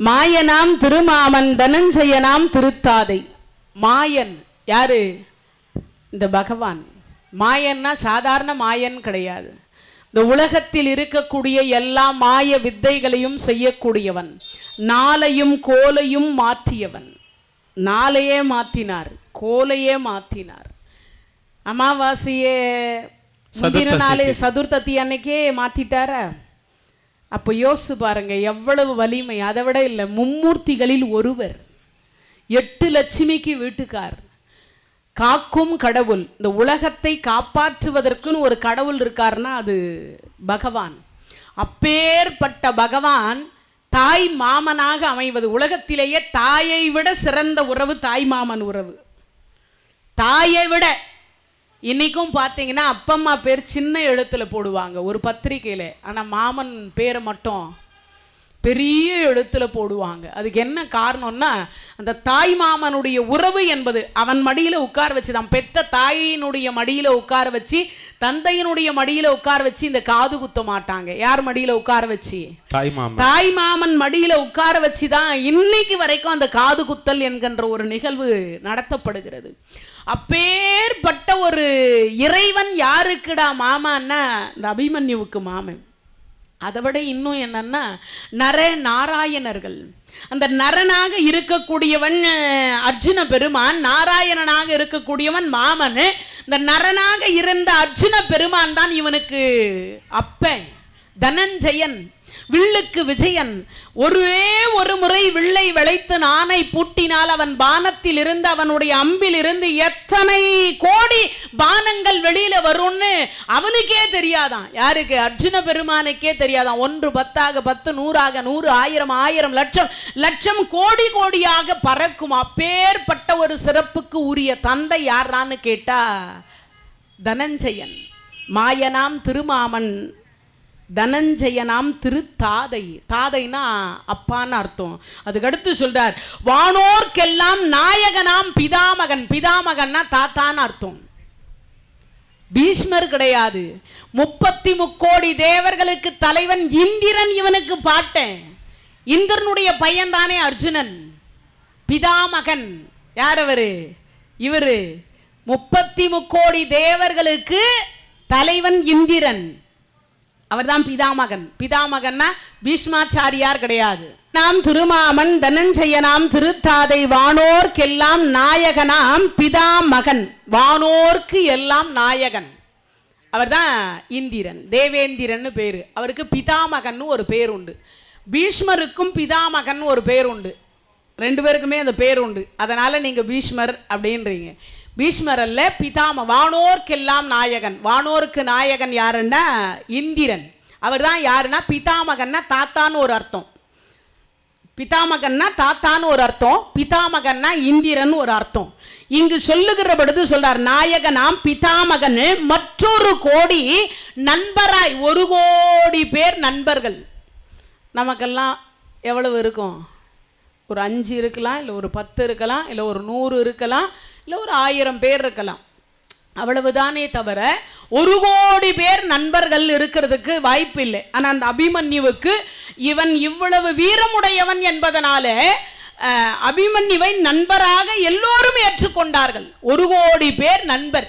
மாயனாம் திருமாமன் தனஞ்சயனாம் திருத்தாதை. மாயன் யாரு? இந்த பகவான். மாயன்னா சாதாரண மாயன் கிடையாது. இந்த உலகத்தில் இருக்கக்கூடிய எல்லா மாய வித்தைகளையும் செய்யக்கூடியவன். நாளையும் கோலையும் மாற்றியவன். நாளையே மாற்றினார், கோலையே மாற்றினார். அமாவாசையே முந்தின நாளே சதுர்த்தி அன்னைக்கே மாற்றிட்டாரா? அப்போ யோசிச்சு பாருங்க எவ்வளவு வலிமை. அதை விட இல்லை, மும்மூர்த்திகளில் ஒருவர், 8 லட்சுமிக்கு வீட்டுக்கார், காக்கும் கடவுள். இந்த உலகத்தை காப்பாற்றுவதற்குன்னு ஒரு கடவுள் இருக்காருன்னா அது பகவான். அப்பேற்பட்ட பகவான் தாய் மாமனாக அமைவது. உலகத்திலேயே தாயை விட சிறந்த உறவு தாய் மாமன் உறவு. தாயை விட இன்றைக்கும் பார்த்தீங்கன்னா அப்பம்மா பேர் சின்ன எழுத்தில் போடுவாங்க ஒரு பத்திரிக்கையில், ஆனால் மாமன் பேரை மட்டும் பெரிய எழுத்தில் போடுவாங்க. அதுக்கு என்ன காரணம்னா, அந்த தாய் மாமனுடைய உறவு என்பது அவன் மடியில் உட்கார வச்சு தான், பெத்த தாயினுடைய மடியில் உட்கார வச்சு, தந்தையினுடைய மடியில் உட்கார வச்சு இந்த காது குத்த மாட்டாங்க. யார் மடியில் உட்கார வச்சு? தாய் மாமன் மடியில் உட்கார வச்சு தான் இன்னைக்கு வரைக்கும் அந்த காது குத்தல் என்கின்ற ஒரு நிகழ்வு நடத்தப்படுகிறது. அப்பேற்பட்ட ஒரு இறைவன் யாருக்குடா மாமான்னா இந்த அபிமன்யுவுக்கு மாமன். அதை விட இன்னும் என்னன்னா நாராயணர்கள். அந்த நரனாக இருக்கக்கூடியவன் அர்ஜுன பெருமான், நாராயணனாக இருக்கக்கூடியவன் மாமன். இந்த நரனாக இருந்த அர்ஜுன பெருமான் தான் இவனுக்கு அப்பன். தனஞ்சயன், வில்லுக்கு விஜயன். ஒரே ஒரு முறை வில்லை விளைத்து நானை பூட்டினால் அவன் பானத்தில் இருந்து, அவனுடைய அம்பில் இருந்து எத்தனை கோடி பானங்கள் வெளியில வரும்னு அவனுக்கே தெரியாதான். யாருக்கு? அர்ஜுன பெருமானுக்கே தெரியாதான். 1 10 10 100 100 1000 1000 லட்சம் லட்சம் கோடி கோடியாக பறக்கும். அப்பேற்பட்ட ஒரு சிறப்புக்கு உரிய தந்தை யாரான்னு கேட்டா தனஞ்சயன். மாயனாம் திருமாமன் தனஞ்சயனாம் திருத்தாதை. தாதைனா அப்பான்னு அர்த்தம். அதுக்கடுத்து சொல்றார், வானோர்க்கெல்லாம் நாயகனாம் பிதாமகன். பிதாமகன்னா தாத்தான்னு அர்த்தம். பீஷ்மர் கிடையாது, 33 கோடி தேவர்களுக்கு தலைவன் இந்திரன் இவனுக்கு பாட்டன். இந்திரனுடைய பையன் தானே அர்ஜுனன். பிதாமகன் யார் அவரு? இவரு 33 கோடி தேவர்களுக்கு தலைவன் இந்திரன். அவர்தான் பிதாமகன். பிதாமகன்னா பீஷ்மாச்சாரியார் கிடையாது. நாம் திருமாமன் தனஞ்சயனாம் திருத்தாதை. வானோர்க்கெல்லாம் நாயகனாம் பிதாமகன். வானோர்க்கு எல்லாம் நாயகன் அவர்தான் இந்திரன். தேவேந்திரன் பேரு. அவருக்கு பிதாமகன் ஒரு பேர் உண்டு. பீஷ்மருக்கும் பிதாமகன் ஒரு பேர் உண்டு. 2 பேருக்குமே அந்த பேர் உண்டு. அதனால நீங்க பீஷ்மர் அப்படின்றீங்க. பீஷ்மர் அல்ல, பிதாம. வானோர்க்கெல்லாம் நாயகன். வானோருக்கு நாயகன் யாருன்னா இந்திரன். அவர் தான் யாருன்னா பிதாமகன்னா தாத்தான்னு ஒரு அர்த்தம். பிதாமகன்னா தாத்தான்னு ஒரு அர்த்தம், பிதாமகன்னா இந்திரன் ஒரு அர்த்தம். இங்கு சொல்லுகிற பொழுது சொல்றார், நாயகனாம் பிதாமகன் மற்றொரு கோடி நண்பராய். 1 கோடி பேர் நண்பர்கள். நமக்கெல்லாம் எவ்வளவு இருக்கும்? ஒரு 5 இருக்கலாம், இல்லை ஒரு 10 இருக்கலாம், இல்லை ஒரு 100 இருக்கலாம், இல்லை ஒரு 1000 பேர் இருக்கலாம். அவ்வளவுதானே தவிர 1 கோடி பேர் நண்பர்கள் இருக்கிறதுக்கு வாய்ப்பு இல்லை. ஆனால் அந்த அபிமன்யுவுக்கு இவன் இவ்வளவு வீரமுடையவன் என்பதனால அபிமன்யுவை நண்பராக எல்லோரும் ஏற்றுக்கொண்டார்கள். 1 கோடி பேர் நண்பர்.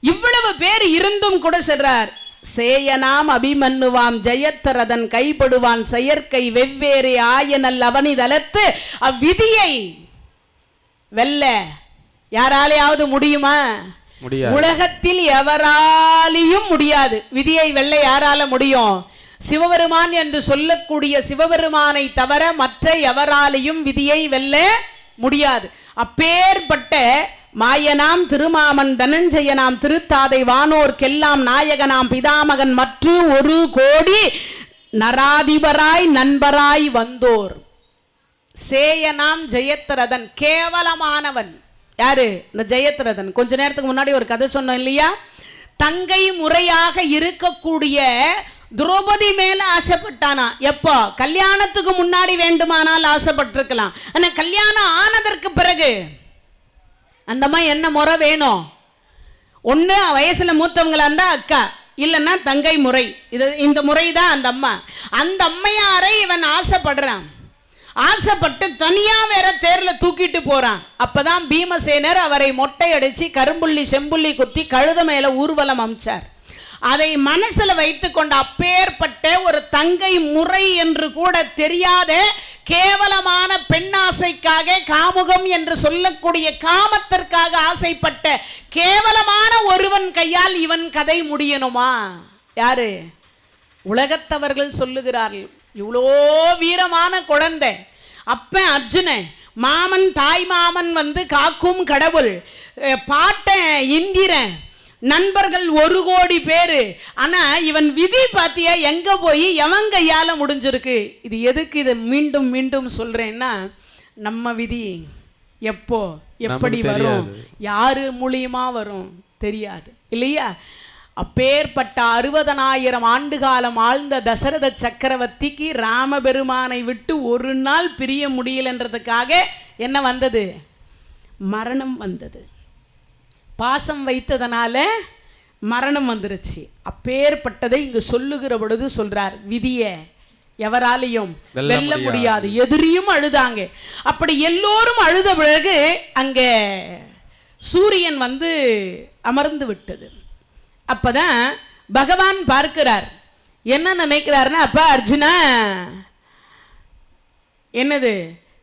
இவ்வளவு பேர் இருந்தும் கூட சொல்றார், சேயனாம் அபிமன்னுவாம் ஜெயத்தரதன் கைப்படுவான் செயற்கை வெவ்வேறு ஆயனல் அவனிதலத்து அவ்விதியை வெல்ல யாராலையாவது முடியுமா? உலகத்தில் எவராலையும் முடியாது. விதியை வெல்ல யாரால முடியும்? சிவபெருமான் என்று சொல்லக்கூடிய சிவபெருமானை தவிர மற்ற எவராலையும் விதியை வெல்ல முடியாது. அப்பேற்பட்ட மாயனாம் திருமாமன் தனஞ்சயனாம் திருத்தாதை. வானோர்க்கெல்லாம் நாயகனாம் பிதாமகன் மற்றும் 1 கோடி நராதிபராய் நண்பராய் வந்தோர். சேயனாம் ஜெயத்ரதன். கேவலமானவன் யாரு? இந்த ஜெயத்ரதன். கொஞ்ச நேரத்துக்கு முன்னாடி ஒரு கதை சொன்னோம் இல்லையா? தங்கை முறையாக இருக்கக்கூடிய திரௌபதி மேல ஆசைப்பட்டானா. எப்போ? கல்யாணத்துக்கு முன்னாடி வேண்டுமானால் ஆசைப்பட்டிருக்கலாம். ஆனா கல்யாணம் ஆனதற்கு பிறகு அந்த அம்மா என்ன முறை வேணும்? ஒன்று வயசுல மூத்தவங்களா இருந்தா அக்கா, இல்லைன்னா தங்கை முறை. இந்த முறை தான் அந்த அம்மா. அந்த அம்மையாரை இவன் ஆசைப்படுறான். ஆசைப்பட்டு தனியா வேற தேர்ல தூக்கிட்டு போறான். அப்பதான் பீமசேனர் அவரை மொட்டை அடிச்சு கரும்புள்ளி செம்புள்ளி குத்தி கழுத மேல ஊர்வலம் அமைச்சார். அதை மனசுல வைத்துக் கொண்ட அப்பேற்பட்ட ஒரு தங்கை முறை என்று கூட தெரியாத கேவலமான பெண்ணாசைக்காக, காமுகம் என்று சொல்லக்கூடிய காமத்திற்காக ஆசைப்பட்ட கேவலமான ஒருவன் கையால் இவன் கதை முடியணுமா? யாரு? உலகத்தவர்கள் சொல்லுகிறார்கள். இவ்வளோ வீரமான குழந்தை, அப்ப அர்ஜுன மாமன், தாய் மாமன் காக்கும் கடவுள், பாட்டன் இந்திரன், நண்பர்கள் 1 கோடி பேரு. ஆனா இவன் விதி பாத்தியா எங்க போய் எவன் கையால முடிஞ்சிருக்கு? இது எதுக்கு இதை மீண்டும் மீண்டும் சொல்றேன்னா, நம்ம விதி எப்போ எப்படி வரும், யாரு மூலியமா வரும் தெரியாது இல்லையா? அப்பேற்பட்ட 60,000 ஆண்டு காலம் ஆழ்ந்த தசரத சக்கரவர்த்திக்கு ராமபெருமானை விட்டு ஒரு நாள் பிரிய முடியலன்றதுக்காக என்ன வந்தது? மரணம் வந்தது. பாசம் வைத்ததனால மரணம் வந்துருச்சு. அப்பேற்பட்டதை இங்கு சொல்லுகிற பொழுது சொல்றார், விதிய எவராலையும் வெல்ல முடியாது. எதிரியும் அழுதாங்க. அப்படி எல்லோரும் அழுத பிறகு அங்க சூரியன் அமர்ந்து விட்டது. அப்பதான் பகவான் பார்க்கிறார். என்ன நினைக்கிறார்னா, அப்பா அர்ஜுனா, என்னது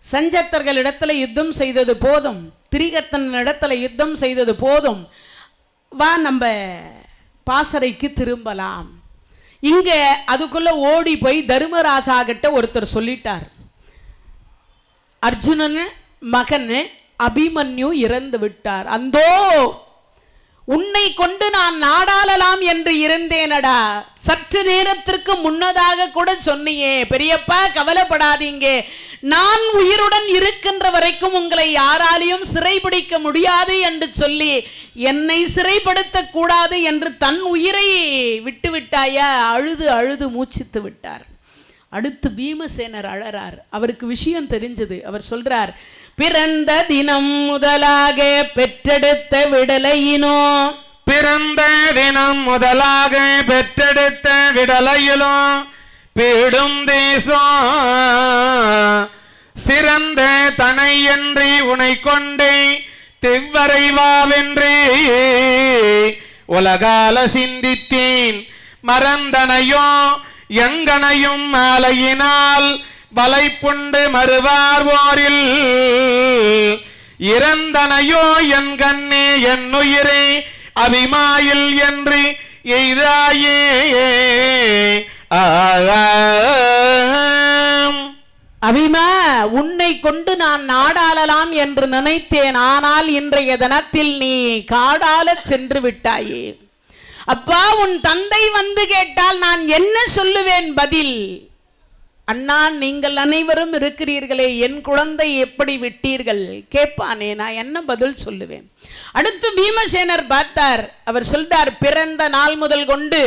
சஞ்சத்தர்கள் இடத்துல யுத்தம் செய்தது போதும், திரிகத்தன் இடத்துல யுத்தம் செய்தது போதும், வா நம்ம பாசறைக்கு திரும்பலாம். இங்க அதுக்குள்ள ஓடி போய் தர்மராஜா கிட்ட ஒருத்தர் சொல்லிட்டார், அர்ஜுனன் மகன் அபிமன்யு இறந்து விட்டார். அந்தோ உன்னை கொண்டு நான் நாடாளலாம் என்று இருந்தேனடா. சற்று நேரத்திற்கு முன்னதாக கூட சொன்னியே, பெரியப்பா கவலைப்படாதீங்க, நான் உயிருடன் இருக்கின்ற வரைக்கும் உங்களை யாராலையும் சிறைபிடிக்க முடியாது என்று சொல்லி என்னை சிறைப்படுத்த கூடாது என்று தன் உயிரை விட்டுவிட்டாயா? அழுது அழுது மூச்சித்து விட்டார். அடுத்து பீமசேனர் அழறார். அவருக்கு விஷயம் தெரிஞ்சது. அவர் சொல்றார், பிறந்த தினம் முதலாக பெற்றெடுத்த விடலையினோ, பிறந்த தினம் முதலாக பெற்றெடுத்த விடலையிலோ பீடும் தேசம் சிறந்த தனை என்று உனை கொண்டே திவ்வரைவாவென்றே உலகால சிந்தித்தேன். மறந்தனையோ எங்கனையும் மாலையினால் வலைப்புண்டு மறுவார்வோரில் இறந்தனையோ என் கண்ணே என் உயிரே அபிமாயில் என்று எய்தாயே. அபிமா, உன்னை கொண்டு நான் நாடாளலாம் என்று நினைத்தேன். ஆனால் இன்றைய தினத்தில் நீ காடால சென்று விட்டாயே. அப்பா, உன் தந்தை கேட்டால் நான் என்ன சொல்லுவேன் பதில்? அண்ணா, நீங்கள் அனைவரும் இருக்கிறீர்களே, என் குழந்தை எப்படி விட்டீர்கள் கேட்பானே, நான் என்ன பதில் சொல்லுவேன்? அடுத்து பீமசேனர் பார்த்தார். அவர் சொல்றார், பிறந்த நாள் முதல் கொண்டு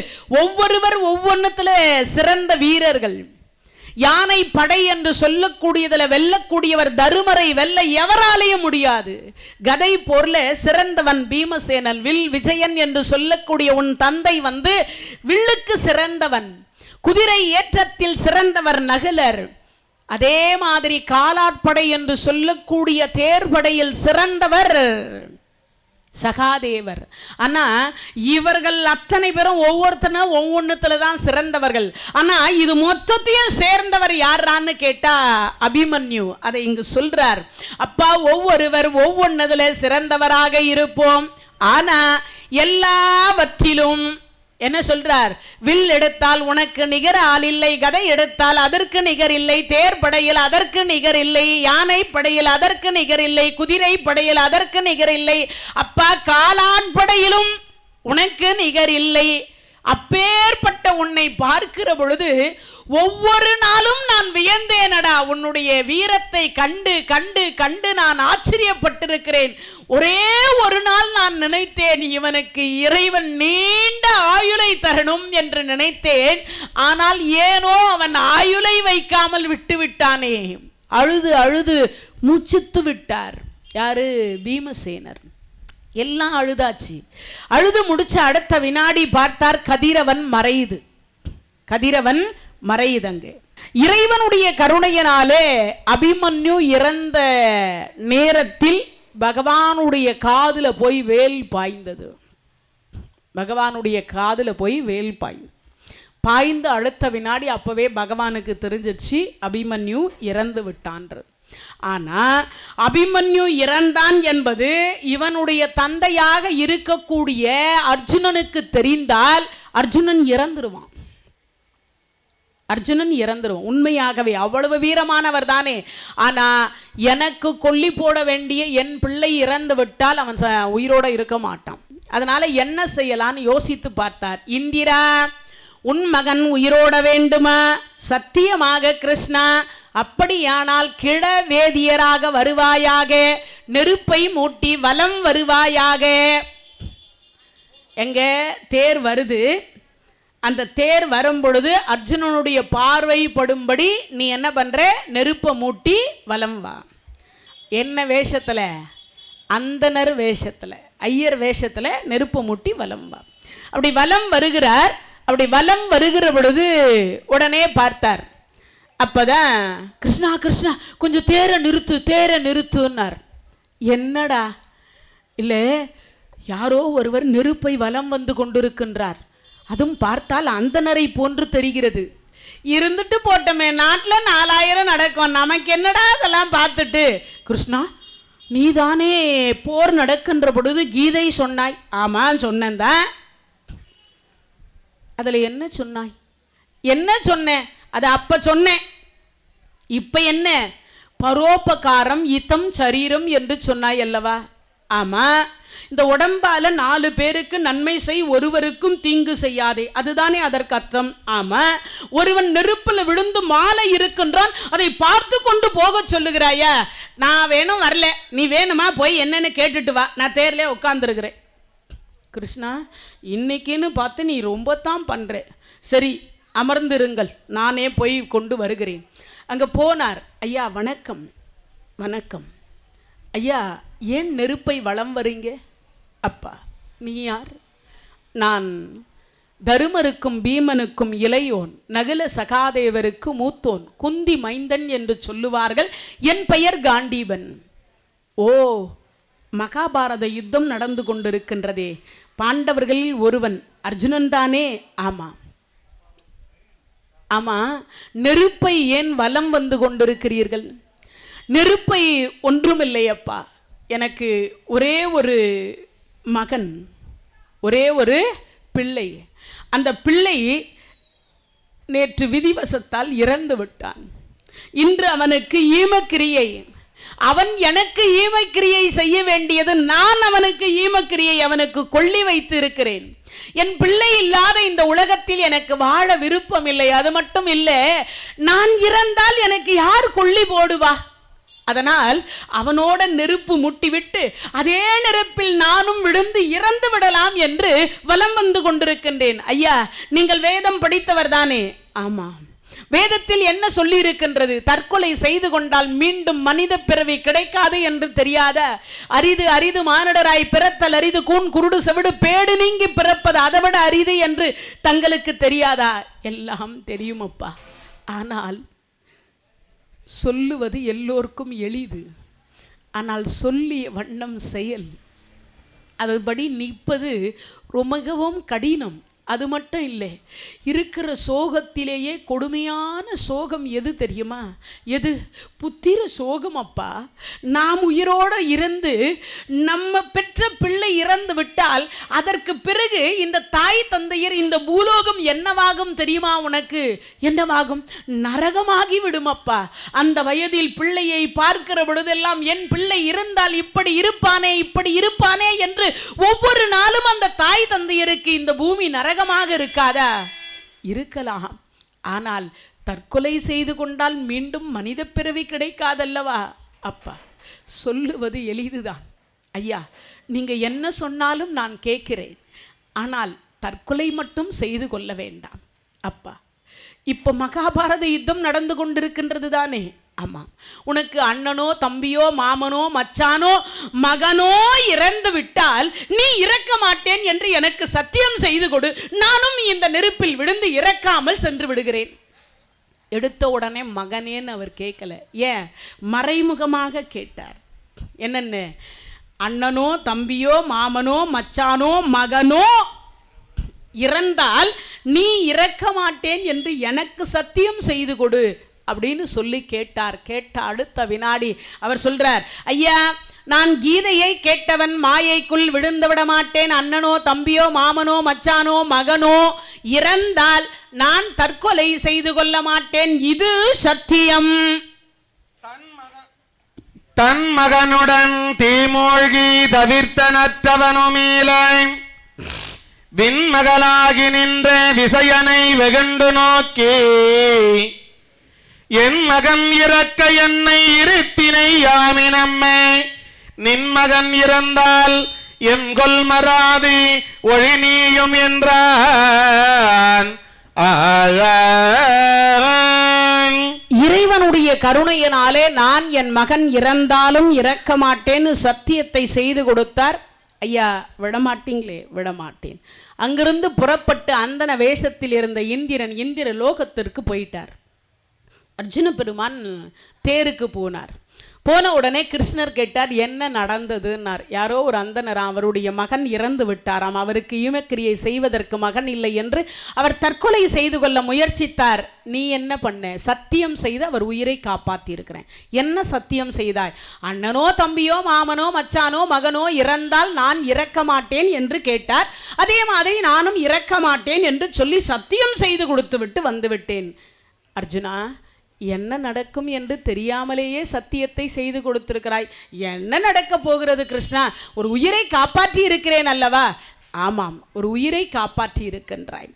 ஒவ்வொருவர் ஒவ்வொன்றுத்துல சிறந்த வீரர்கள். யானை படை என்று சொல்லக்கூடியதுல வெல்லக்கூடியவர் தருமரை வெல்ல எவராலையும் முடியாது. கதை போர்ல சிறந்தவன் பீமசேனன். வில் விஜயன் என்று சொல்லக்கூடிய உன் தந்தை வில்லுக்கு சிறந்தவன். குதிரை ஏற்றத்தில் சிறந்தவர் நகுலர். அதே மாதிரி காலாட்படை என்று சொல்லக்கூடிய தேர்படையில் சிறந்தவர் சகாதேவர். ஆனா இவர்கள் அத்தனை பேரும் ஒவ்வொருத்தனும் ஒவ்வொன்றுத்துல தான் சிறந்தவர்கள். ஆனா இது மொத்தத்தையும் சேர்ந்தவர் யாரான்னு கேட்டா அபிமன்யு. அதை இங்கு சொல்றார். அப்பா, ஒவ்வொருவர் ஒவ்வொன்றுல சிறந்தவராக இருப்போம். ஆனா எல்லாவற்றிலும் என்ன சொல்றார்? வில் எடுத்தால் உனக்கு நிகர் ஆள் இல்லை, கதை எடுத்தால் அதற்கு நிகர் இல்லை, தேர்படையில் அதற்கு நிகர் இல்லை, யானை படையில் அதற்கு நிகர் இல்லை, குதிரை படையில் அதற்கு நிகர் இல்லை. அப்பா, காலான் படையிலும் உனக்கு நிகர் இல்லை. அப்பேற்பட்ட உன்னை பார்க்கிற பொழுது ஒவ்வொரு நாளும் நான் வியந்தேனடா. உன்னுடைய வீரத்தை கண்டு கண்டு கண்டு நான் ஆச்சரியப்பட்டிருக்கிறேன். ஒரே ஒரு நாள் நான் நினைத்தேன், இவனுக்கு இறைவன் நீண்ட ஆயுளை தரணும் என்று நினைத்தேன். ஆனால் ஏனோ அவன் ஆயுளை வைக்காமல் விட்டு விட்டானே. அழுது அழுது மூச்சித்து விட்டார். யாரு? பீமசேனர். எல்லாம் அழுதாச்சு. அழுது முடிச்ச அடுத்த வினாடி பார்த்தார், கதிரவன் மறையுது. கதிரவன் மறையுதங்க. இறைவனுடைய கருணையினாலே அபிமன்யு இறந்த நேரத்தில் பகவானுடைய காதுல போய் வேல் பாய்ந்தது. பகவானுடைய காதுல போய் வேல் பாய்ந்து அடுத்த வினாடி அப்பவே பகவானுக்கு தெரிஞ்சிடுச்சு அபிமன்யு இறந்து விட்டான்று. ஆனா அபிமன்யு இறந்தான் என்பது இவனுடைய தந்தையாக இருக்கக்கூடிய அர்ஜுனனுக்கு தெரிந்தால் அர்ஜுனன் இறந்துருவான். உண்மையாகவே அவ்வளவு வீரமானவர் தானே. ஆனா எனக்கு கொல்லி போட வேண்டிய என் பிள்ளை இறந்து விட்டால் அவன் உயிரோட இருக்க மாட்டான். அதனால என்ன செய்யலான்னு யோசித்து பார்த்தார். இந்திரா, உன் மகன் உயிரோட வேண்டுமா? சத்தியமாக கிருஷ்ணா, அப்படியானால் கிழ வேதியராக வருவாயாக, நெருப்பை மூட்டி வலம் வருவாயாக. எங்க தேர் வருது, அந்த தேர் வரும் பொழுது அர்ஜுனனுடைய பார்வை படும்படி நீ என்ன பண்ற? நெருப்பை மூட்டி வலம் வா. என்ன வேஷத்துல? அந்தனர் வேஷத்துல, ஐயர் வேஷத்துல நெருப்பை மூட்டி வலம் வா. அப்படி வலம் வருகிறார். அப்படி வலம் வருகிற பொழுது உடனே பார்த்தார். அப்பதான் கிருஷ்ணா கிருஷ்ணா கொஞ்சம் தேரை நிறுத்துன்னார். என்னடா? இல்லை, யாரோ ஒருவர் நெருப்பை வலம் வந்து கொண்டிருக்கின்றார். அதுவும் பார்த்தால் அந்தனரை போன்று தெரிகிறது. இருந்துட்டு போட்டோமே, நாட்டில் 4000 நடக்கும், நமக்கு என்னடா அதெல்லாம் பார்த்துட்டு. கிருஷ்ணா, நீதானே போர் நடக்கின்ற பொழுது கீதை சொன்னாய். ஆமாம் சொன்னேன்தான். அதில் என்ன சொன்னாய்? என்ன சொன்னேன்? அது அப்போ சொன்னேன். இப்போ என்ன? பரோபகாரம் இதம் சரீரம் என்று சொன்னாய் அல்லவா? ஆமாம். இந்த உடம்பால 4 பேருக்கு நன்மை செய், ஒருவருக்கும் தீங்கு செய்யாதே, அதுதானே அதற்கு அர்த்தம். ஆமா. ஒருவன் நெருப்பில் விழுந்து மாலை இருக்கின்றான், அதை பார்த்து கொண்டு போக சொல்லுகிறாயா? நான் வேணும் வரல, நீ வேணுமா போய் என்னன்னு கேட்டுட்டு வா, நான் தேர்ல உட்கார்ந்துருக்கிறேன். கிருஷ்ணா, இன்னைக்குன்னு பார்த்து நீ ரொம்ப தான் பண்ற. சரி அமர்ந்திருங்கள், நானே போய் கொண்டு வருகிறேன். அங்கே போனார். ஐயா வணக்கம். வணக்கம் ஐயா, ஏன் நெருப்பை வலம் வரீங்க? அப்பா, நீ யார்? நான் தருமருக்கும் பீமனுக்கும் இளையோன், நகுல சகாதேவருக்கு மூத்தோன், குந்தி மைந்தன் என்று சொல்லுவார்கள். என் பெயர் காண்டீபன். ஓ, மகாபாரத யுத்தம் நடந்து கொண்டிருக்கின்றதே, பாண்டவர்களில் ஒருவன் அர்ஜுனன் தானே? ஆமாம். ஆமாம், நெருப்பை ஏன் வலம் வந்து கொண்டிருக்கிறீர்கள்? நெருப்பை ஒன்றுமில்லையப்பா, எனக்கு ஒரே ஒரு மகன், ஒரே ஒரு பிள்ளை. அந்த பிள்ளை நேற்று விதிவசத்தால் இறந்து விட்டான். இன்று அவனுக்கு ஈமக்கிரியை. அவன் எனக்கு ஈமக்கிரியை செய்ய வேண்டியது, நான் அவனுக்கு ஈமக்கிரியை அவனுக்கு கொள்ளி வைத்து இருக்கிறேன். என் பிள்ளை இல்லாத இந்த உலகத்தில் எனக்கு வாழ விருப்பம் இல்லை. அது மட்டும் இல்லை, நான் இறந்தால் எனக்கு யார் கொள்ளி போடுவா? அதனால் அவனோட நெருப்பு முட்டிவிட்டு அதே நெருப்பில் நானும் விழுந்து இறந்து விடலாம் என்று வலம் வந்து கொண்டிருக்கின்றேன். ஐயா, நீங்கள் வேதம் படித்தவர் தானே? ஆமாம். வேதத்தில் என்ன சொல்லி இருக்கின்றது? தற்கொலை செய்து கொண்டால் மீண்டும் மனித பிறவி கிடைக்காது என்று தெரியாத? அரிது அரிது மானிடராய் பிறத்தல் அரிது, கூன் குருடு செவிடு பேடு நீங்கி பிறப்பது அதைவிட அரிது என்று தங்களுக்கு தெரியாதா? எல்லாம் தெரியும் அப்பா. ஆனால் சொல்லுவது எல்லோருக்கும் எளிது, ஆனால் சொல்லிய வண்ணம் செயல், அதுபடி நிற்பது மிகவும் கடினம். அது மட்டும் இல்லை, இருக்கிற சோகத்திலேயே கொடுமையான சோகம் எது தெரியுமா? எது? புத்திர சோகம் அப்பா. நாம் உயிரோடு இருந்து நம்ம பெற்ற பிள்ளை இறந்து விட்டால் அதற்கு பிறகு இந்த தாய் தந்தையர், இந்த பூலோகம் என்னவாகும் தெரியுமா உனக்கு? என்னவாகும்? நரகமாகி விடும் அப்பா. அந்த வயதில் பிள்ளையை பார்க்கிற பொழுதெல்லாம் என் பிள்ளை இருந்தால் இப்படி இருப்பானே, இப்படி இருப்பானே என்று ஒவ்வொரு நாளும் அந்த தாய் தந்தையருக்கு இந்த பூமி நரகமாக இருக்காதா? இருக்கலாம். ஆனால் தற்கொலை செய்து கொண்டால் மீண்டும் மனித பிறவி கிடைக்காதல்லவா? அப்பா, சொல்லுவது எளிதுதான். ஐயா, நீங்க என்ன சொன்னாலும் நான் கேட்கிறேன். ஆனால் தற்கொலை மட்டும் செய்து கொள்ள வேண்டாம் அப்பா. இப்போ மகாபாரத யுத்தம் நடந்து கொண்டிருக்கின்றது தானே? ஆமாம், உனக்கு அண்ணனோ தம்பியோ மாமனோ மச்சானோ மகனோ இறந்து விட்டால் நீ இறக்க மாட்டேன் என்று எனக்கு சத்தியம் செய்து கொடு, நானும் இந்த நெருப்பில் விழுந்து இறக்காமல் சென்று விடுகிறேன். எடுத்த உடனே மகனேன்னு அவர் கேட்கல. ஏன்? மறைமுகமாக கேட்டார். என்னன்னு? அண்ணனோ தம்பியோ மாமனோ மச்சானோ மகனோ இறந்தால் நீ இறக்க மாட்டேன் என்று எனக்கு சத்தியம் செய்து கொடு அப்படின்னு சொல்லி கேட்டார். கேட்ட அடுத்த வினாடி அவர் சொல்றார், ஐயா, நான் கீதையை கேட்டவன், மாயைக்குள் விழுந்து விட மாட்டேன். அண்ணனோ தம்பியோ மாமனோ மச்சானோ மகனோ இறந்தால் நான் தற்கொலை செய்து கொள்ள மாட்டேன், இது சத்தியம். தன் மகனுடன் தீமூழ்கி தவிர்த்தனற்றவனுமேல விண்மகளாகி நின்ற விசயனை வெகுண்டு நோக்கி, என் மகன் இறக்க என்னை இருத்தினை யாமினம்மே, நின் மகன் இறந்தால் எம் கொல் மராது ஒழி நீயும் என்றான். இறைவனுடைய கருணையினாலே நான் என் மகன் இறந்தாலும் இறக்க மாட்டேன்னு சத்தியத்தை செய்து கொடுத்தார். ஐயா, விடமாட்டீங்களே? விடமாட்டேன். அங்கிருந்து புறப்பட்டு அந்தன வேஷத்தில் இருந்த இந்திர லோகத்திற்கு போயிட்டார். அர்ஜுன பெருமான் தேருக்கு போனார். போன உடனே கிருஷ்ணர் கேட்டார், என்ன நடந்ததுன்னார். யாரோ ஒரு அந்தனர் அவருடைய மகன் இறந்து விட்டாராம், அவருக்கு ஈமக்கிரியை செய்வதற்கு மகன் இல்லை என்று அவர் தற்கொலை செய்து கொள்ள முயற்சித்தார். நீ என்ன பண்ண? சத்தியம் செய்து அவர் உயிரை காப்பாற்றி இருக்கிறேன். என்ன சத்தியம் செய்தாய்? அண்ணனோ தம்பியோ மாமனோ மச்சானோ மகனோ இறந்தால் நான் இறக்க மாட்டேன் என்று கேட்டார். அதே மாதிரி நானும் இறக்க மாட்டேன் என்று சொல்லி சத்தியம் செய்து கொடுத்து விட்டு வந்துவிட்டேன். அர்ஜுனா, என்ன நடக்கும் என்று தெரியாமலேயே சத்தியத்தை செய்து கொடுத்திருக்கிறாய். என்ன நடக்க போகிறது கிருஷ்ணா? ஒரு உயிரை காப்பாற்றி இருக்கிறேன் அல்லவா? ஆமாம், ஒரு உயிரை காப்பாற்றி இருக்கின்றாய்.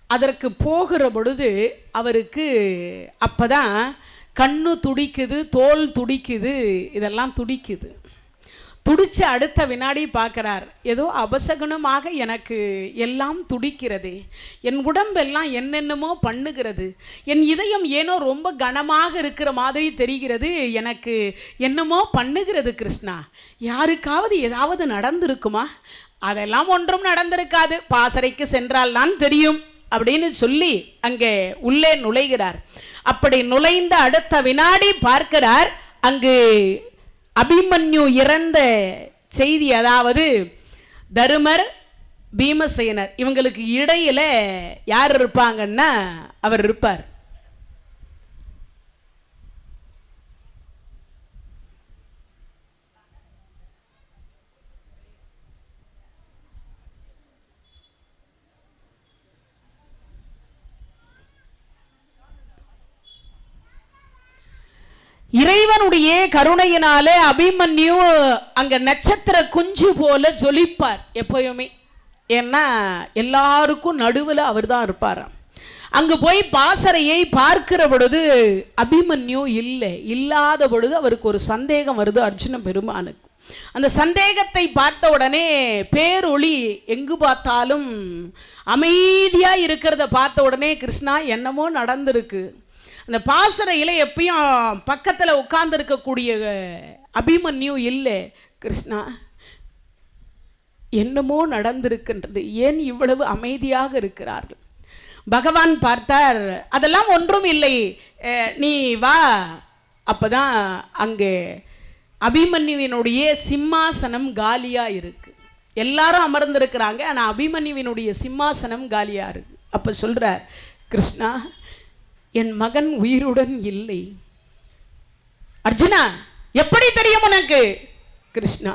அதற்கு போகிற பொழுது அவருக்கு அப்பதான் கண்ணு துடிக்குது, தோல் துடிக்குது, இதெல்லாம் துடிக்குது. துடிச்ச அடுத்த வினாடி பார்க்குறார், ஏதோ அபசகுணமாக எனக்கு எல்லாம் துடிக்கிறது, என் உடம்பெல்லாம் என்னென்னமோ பண்ணுகிறது, என் இதயம் ஏனோ ரொம்ப கனமாக இருக்கிற மாதிரி தெரிகிறது, எனக்கு என்னமோ பண்ணுகிறது கிருஷ்ணா. யாருக்காவது ஏதாவது நடந்திருக்குமா? அதெல்லாம் ஒன்றும் நடந்திருக்காது, பாசறைக்கு சென்றால் தான் தெரியும் அப்படின்னு சொல்லி அங்கே உள்ளே நுழைகிறார். அப்படி நுழைந்த அடுத்த வினாடி பார்க்கிறார், அங்கு அபிமன்யு இறந்த செய்தி. அதாவது தருமர் பீமசேனர் இவங்களுக்கு இடையில யார் இருப்பாங்கன்னா அவர் இருப்பார். இறைவனுடைய கருணையினாலே அபிமன்யு அங்க நட்சத்திர குஞ்சு போல ஜொலிப்பார் எப்பயுமே. ஏன்னா எல்லாருக்கும் நடுவில் அவர் தான் இருப்பாராம். அங்கு போய் பாசறையை பார்க்கிற பொழுது அபிமன்யு இல்லாத பொழுது அவருக்கு ஒரு சந்தேகம் வருது அர்ஜுன பெருமானுக்கு. அந்த சந்தேகத்தை பார்த்த உடனே பேரொளி எங்கு பார்த்தாலும் அமைதியா இருக்கிறத பார்த்த உடனே, கிருஷ்ணா என்னமோ நடந்திருக்கு. அந்த பாசறையில் எப்பயும் பக்கத்தில் உட்கார்ந்து இருக்கக்கூடிய அபிமன்யு இல்லை, கிருஷ்ணா என்னமோ நடந்திருக்கின்றது, ஏன் இவ்வளவு அமைதியாக இருக்கிறார்கள்? பகவான் பார்த்தார், அதெல்லாம் ஒன்றும் இல்லை, நீ வா. அப்போதான் அங்கே அபிமன்யுவினுடைய சிம்மாசனம் காலியாக இருக்கு. எல்லாரும் அமர்ந்திருக்கிறாங்க, ஆனால் அபிமன்யுவினுடைய சிம்மாசனம் காலியாக இருக்கு. அப்போ சொல்கிறார், கிருஷ்ணா என் மகன் உயிருடன் இல்லை. அர்ஜுனா, எப்படி தெரியும் உனக்கு? கிருஷ்ணா,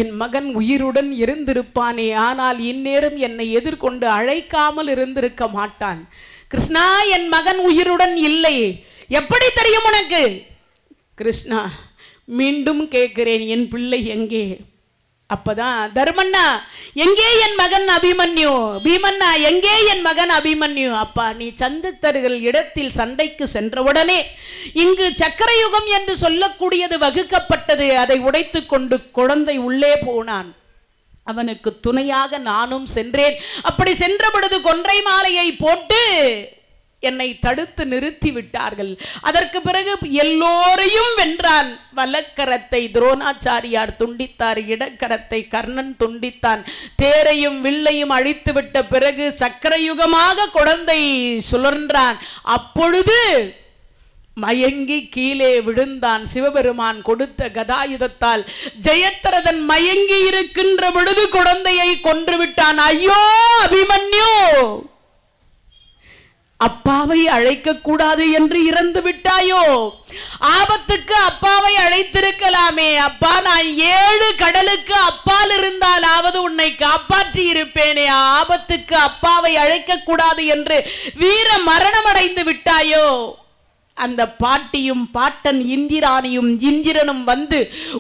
என் மகன் உயிருடன் இருந்திருப்பானே, ஆனால் இந்நேரம் என்னை எதிர்கொண்டு அழைக்காமல் இருந்திருக்க மாட்டான். கிருஷ்ணா, என் மகன் உயிருடன் இல்லை. எப்படி தெரியும் உனக்கு? கிருஷ்ணா, மீண்டும் கேட்கிறேன், என் பிள்ளை எங்கே? அப்பதான் தர்மண்ணா, எங்கே என் மகன் அபிமன்யு? பீமண்ணா, எங்கே என் மகன் அபிமன்யு? அப்பா, நீ சந்தத்தர்கள் இடத்தில் சண்டைக்கு சென்றவுடனே இங்கு சக்கரயுகம் என்று சொல்லக்கூடியது வகுக்கப்பட்டது. அதை உடைத்து கொண்டு குழந்தை உள்ளே போனான். அவனுக்கு துணையாக நானும் சென்றேன். அப்படி சென்ற பொழுது கொன்றை மாலையை போட்டு என்னை தடுத்து நிறுத்தி விட்டார்கள். அதற்கு பிறகு எல்லோரையும் வென்றான். வலக்கரத்தை துரோணாச்சாரியார் துண்டித்தார், இடக்கரத்தை கர்ணன் துண்டித்தான். தேரையும் வில்லையும் அழித்து விட்ட பிறகு சக்கரயுகமாக குழந்தை சுழன்றான். அப்பொழுது மயங்கி கீழே விழுந்தான். சிவபெருமான் கொடுத்த கதாயுதத்தால் ஜெயத்ரதன் மயங்கி இருக்கின்ற பொழுது குழந்தையை கொன்று விட்டான். ஐயோ அபிமன்யு, அப்பாவை அழைக்க கூடாது என்று இறந்து விட்டாயோ? ஆபத்துக்கு அப்பாவை அழைத்திருக்கலாமே. அப்பா, நான் 7 கடலுக்கு அப்பால் இருந்தாலாவது உன்னை காப்பாற்றி இருப்பேனே. ஆபத்துக்கு அப்பாவை அழைக்க கூடாது என்று வீர மரணம் அடைந்து விட்டாயோ? அந்த பாட்டியும் பாட்டன் இந்திராணியும் இந்திரனும் வந்து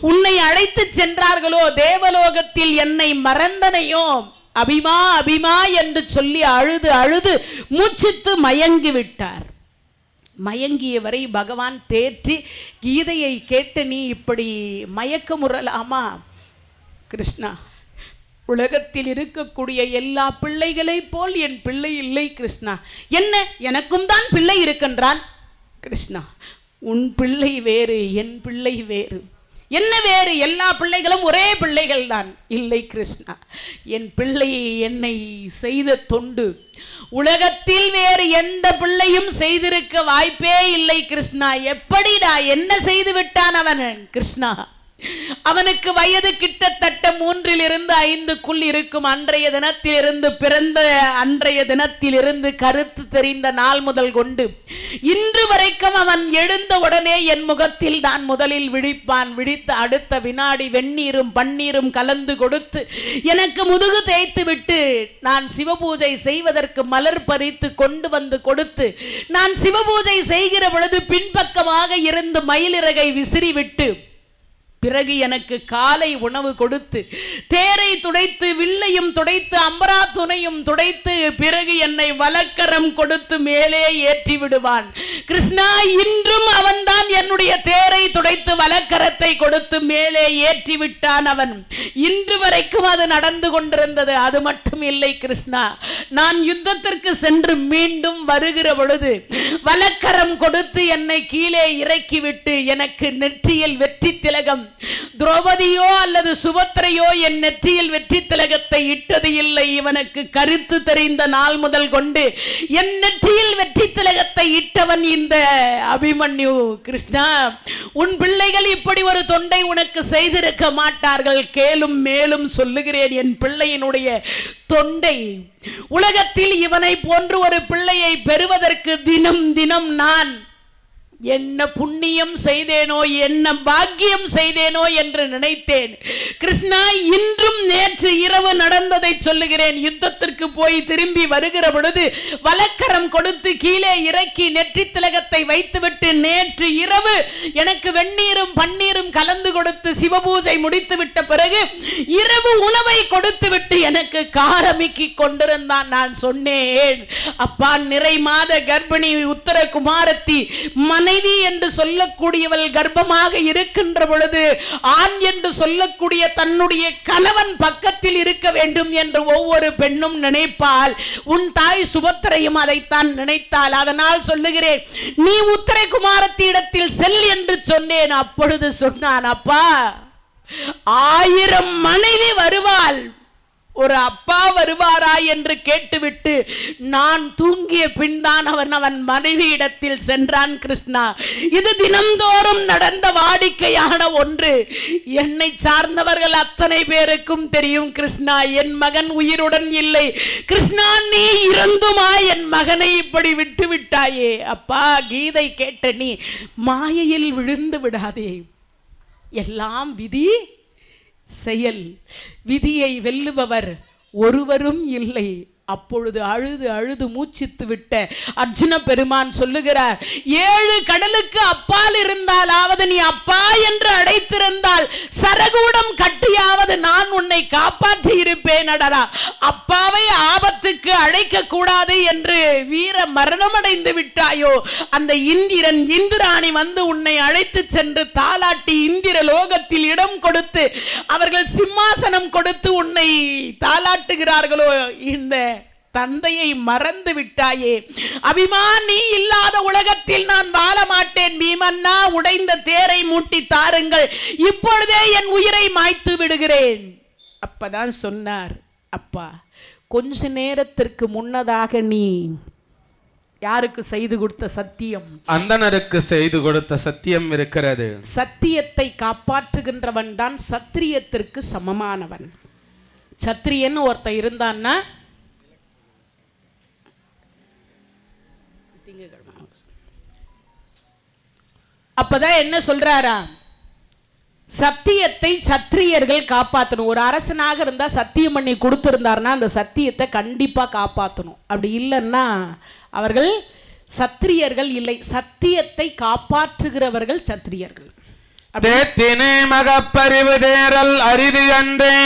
உன்னை அழைத்து சென்றார்களோ? தேவலோகத்தில் என்னை மறந்தனையோ? அபிமா அபிமா என்று சொல்லி அழுது அழுது மூச்சித்து மயங்கி விட்டார். மயங்கியவரை பகவான் தேற்றி கீதையை கேட்டு, நீ இப்படி மயக்கமுறலாமா கிருஷ்ணா? உலகத்தில் இருக்கக்கூடிய எல்லா பிள்ளைகளை போல் என் பிள்ளை இல்லை கிருஷ்ணா. என்ன, எனக்கும் தான் பிள்ளை இருக்கின்றான் கிருஷ்ணா. உன் பிள்ளை வேறு, என் பிள்ளை வேறு. என்ன வேறு? எல்லா பிள்ளைகளும் ஒரே பிள்ளைகள் தான். இல்லை கிருஷ்ணா, என் பிள்ளை என்னை செய்த தொண்டு உலகத்தில் வேறு எந்த பிள்ளையும் செய்திருக்க வாய்ப்பே இல்லை கிருஷ்ணா. எப்படிடா, என்ன செய்து விட்டான் அவன் கிருஷ்ணா? அவனுக்கு வயது கிட்டத்தட்ட 3 to 5 இருக்கும். அன்றைய தினத்திலிருந்து, பிறந்த அன்றைய தினத்திலிருந்து கருத்து தெரிந்த நாள் முதல் கொண்டு இன்று வரைக்கும் அவன் எழுந்த உடனே என் முகத்தில் தான் முதலில் விழிப்பான். விழித்த அடுத்த வினாடி வெந்நீரும் பன்னீரும் கலந்து கொடுத்து எனக்கு முதுகு தேய்த்து விட்டு, நான் சிவபூஜை செய்வதற்கு மலர் பறித்து கொண்டு வந்து கொடுத்து, நான் சிவபூஜை செய்கிற பொழுது பின்பக்கமாக இருந்து மயிலிறகை விசிறிவிட்டு, பிறகு எனக்கு காலை உணவு கொடுத்து, தேரை துடைத்து, வில்லையும் துடைத்து, அம்பரா துணையும் துடைத்து, பிறகு என்னை வலக்கரம் கொடுத்து மேலே ஏற்றி விடுவான். கிருஷ்ணா, இன்றும் அவன்தான் என்னுடைய தேரை துடைத்து வலக்கரத்தை கொடுத்து மேலே ஏற்றி விட்டான். அவன் இன்று வரைக்கும் அது நடந்து கொண்டிருந்தது. அது மட்டும் இல்லை கிருஷ்ணா, நான் யுத்தத்திற்கு சென்று மீண்டும் வருகிற பொழுது வலக்கரம் கொடுத்து என்னை கீழே இறக்கிவிட்டு, எனக்கு நெற்றியில் வெற்றி திலகம், திரௌபதியோ அல்லது சுபத்திரையோ என் நெற்றியில் வெற்றி திலகத்தை இட்டது இல்லை. இவனுக்கு கருத்து தெரிந்த நாள் முதல் கொண்டு என் நெற்றியில் வெற்றி திலகத்தை இட்டவன் இந்த அபிமன்யு. கிருஷ்ணா, உன் பிள்ளைகள் இப்படி ஒரு தொண்டை உனக்கு செய்திருக்க மாட்டார்கள். கேளும் மேலும் சொல்லுகிறேன், என் பிள்ளையினுடைய தொண்டை, உலகத்தில் இவனை போன்று ஒரு பிள்ளையை பெறுவதற்கு தினம் தினம் நான் என்ன புண்ணியம் செய்தேனோ, என்ன பாக்கியம் செய்தேனோ என்று நினைத்தேன். கிருஷ்ணா, இன்றும் நேற்று இரவு நடந்ததை சொல்லுகிறேன். யுத்தத்திற்கு போய் திரும்பி வருகிற பொழுது வலக்கரம் கொடுத்து கீழே இறக்கி நெற்றி திலகத்தை வைத்துவிட்டு, நேற்று இரவு எனக்கு வெந்நீரும் பன்னீரும் கலந்து கொடுத்து சிவபூஜை முடித்து விட்ட பிறகு இரவு உணவை கொடுத்து விட்டு எனக்கு காரமிக்கி கொண்டிருந்தான். நான் சொன்னேன், அப்பா, நிறை மாத கர்ப்பிணி உத்தர குமாரத்தி மனைவி என்று சொல்லக்கூடியவள் கர்ப்பமாக இருக்கின்ற பொழுது ஆண் என்று சொல்லக்கூடிய தன்னுடைய கணவன் பக்கத்தில் இருக்க வேண்டும் என்று ஒவ்வொரு பெண்ணும் நினைப்பாள். உன் தாய் சுபத்திரையும் அதைத்தான் நினைத்தாள். அதனால் சொல்லுகிறேன், நீ உத்தரை குமாரத்தி இடத்தில் செல் என்று சொன்னேன். அப்பொழுது சொன்னான், அப்பா, 1000 மனைவி வருவாள், ஒரு அப்பா வருவாரா என்று கேட்டுவிட்டு நான் தூங்கிய பின் தான் அவன் மனைவி இடத்தில் சென்றான். கிருஷ்ணா, இது தினந்தோறும் நடந்த வாடிக்கையான ஒன்று. என்னை சார்ந்தவர்கள் அத்தனை பேருக்கும் தெரியும். கிருஷ்ணா, என் மகன் உயிருடன் இல்லை. கிருஷ்ணா, நீ இருந்துமா என் மகனை இப்படி விட்டு விட்டாயே? அப்பா, கீதை கேட்ட நீ மாயையில் விழுந்து விடாதே. எல்லாம் விதி செயல். விதியை வெல்லுபவர் ஒருவரும் இல்லை. அப்பொழுது அழுது அழுது மூச்சித்து விட்ட அர்ஜுன பெருமான் சொல்லுகிறார், 7 கடலுக்கு அப்பால் இருந்தாலாவது நீ அப்பா என்று அழைத்திருந்தால் சரகூடம் கட்டியாவது நான் உன்னை காப்பாற்றி இருப்பேன். அடரா, அப்பாவை ஆபத்துக்கு அழைக்க கூடாது என்று வீர மரணம் அடைந்து விட்டாயோ? அந்த இந்திரன் இந்திராணி வந்து உன்னை அழைத்து சென்று தாலாட்டி இந்திர லோகத்தில் இடம் கொடுத்து அவர்கள் சிம்மாசனம் கொடுத்து உன்னை தாலாட்டுகிறார்களோ? இந்த தந்தையை மறந்து விட்டாயே. அபிமான், நீ இல்லாத உலகத்தில் நான் வாழ மாட்டேன். பீமன்னா, உடைந்த தேரை மூட்டி தாருங்கள், இப்பொழுதே என் உயிரை மாய்த்து விடுகிறேன். அப்பதான் சொன்னார், அப்பா, கொஞ்ச நேரத்திற்கு முன்னதாக நீ யாருக்கு செய்து கொடுத்த சத்தியம்? அந்தணருக்கு செய்து கொடுத்த சத்தியம் இருக்கிறது. சத்தியத்தை காப்பாற்றுகின்றவன் தான் சத்திரியத்திற்கு சமமானவன். சத்திரியன் ஒருத்தன் இருந்தான்னா அப்பதான் என்ன சொல்றாரா, சத்தியத்தை சத்திரியர்கள் காப்பாற்றணும். ஒரு அரசனாக இருந்தா சத்தியம் பண்ணி கொடுத்திருந்தாருன்னா அந்த சத்தியத்தை கண்டிப்பா காப்பாற்றணும். அப்படி இல்லைன்னா அவர்கள் சத்திரியர்கள் இல்லை. சத்தியத்தை காப்பாற்றுகிறவர்கள் சத்திரியர்கள். மகப்பறிவு தேரல் அரிது அன்றே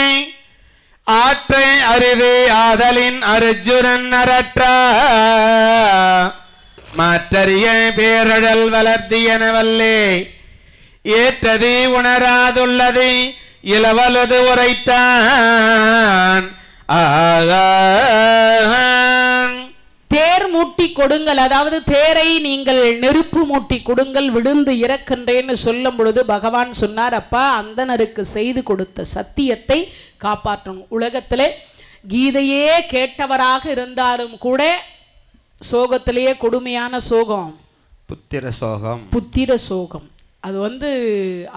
ஆற்றை அரிது ஆதலின் அர்ஜுனன் அரற்ற மாற்றறிய பேரழல் வளர்த்தியனவல்லே ஏற்றது உணராதுள்ளது இளவலது உரைத்தான். தேர் மூட்டி கொடுங்கள், அதாவது தேரை நீங்கள் நெருப்பு மூட்டி கொடுங்கள், விழுந்து இறக்கின்றேன்னு சொல்லும் பொழுது பகவான் சொன்னார், அப்பா, அந்தணருக்கு செய்து கொடுத்த சத்தியத்தை காப்பாற்றணும். உலகத்திலே கீதையே கேட்டவராக இருந்தாலும் கூட சோகத்திலேயே கொடுமையான சோகம் புத்திர சோகம். புத்திர சோகம் அது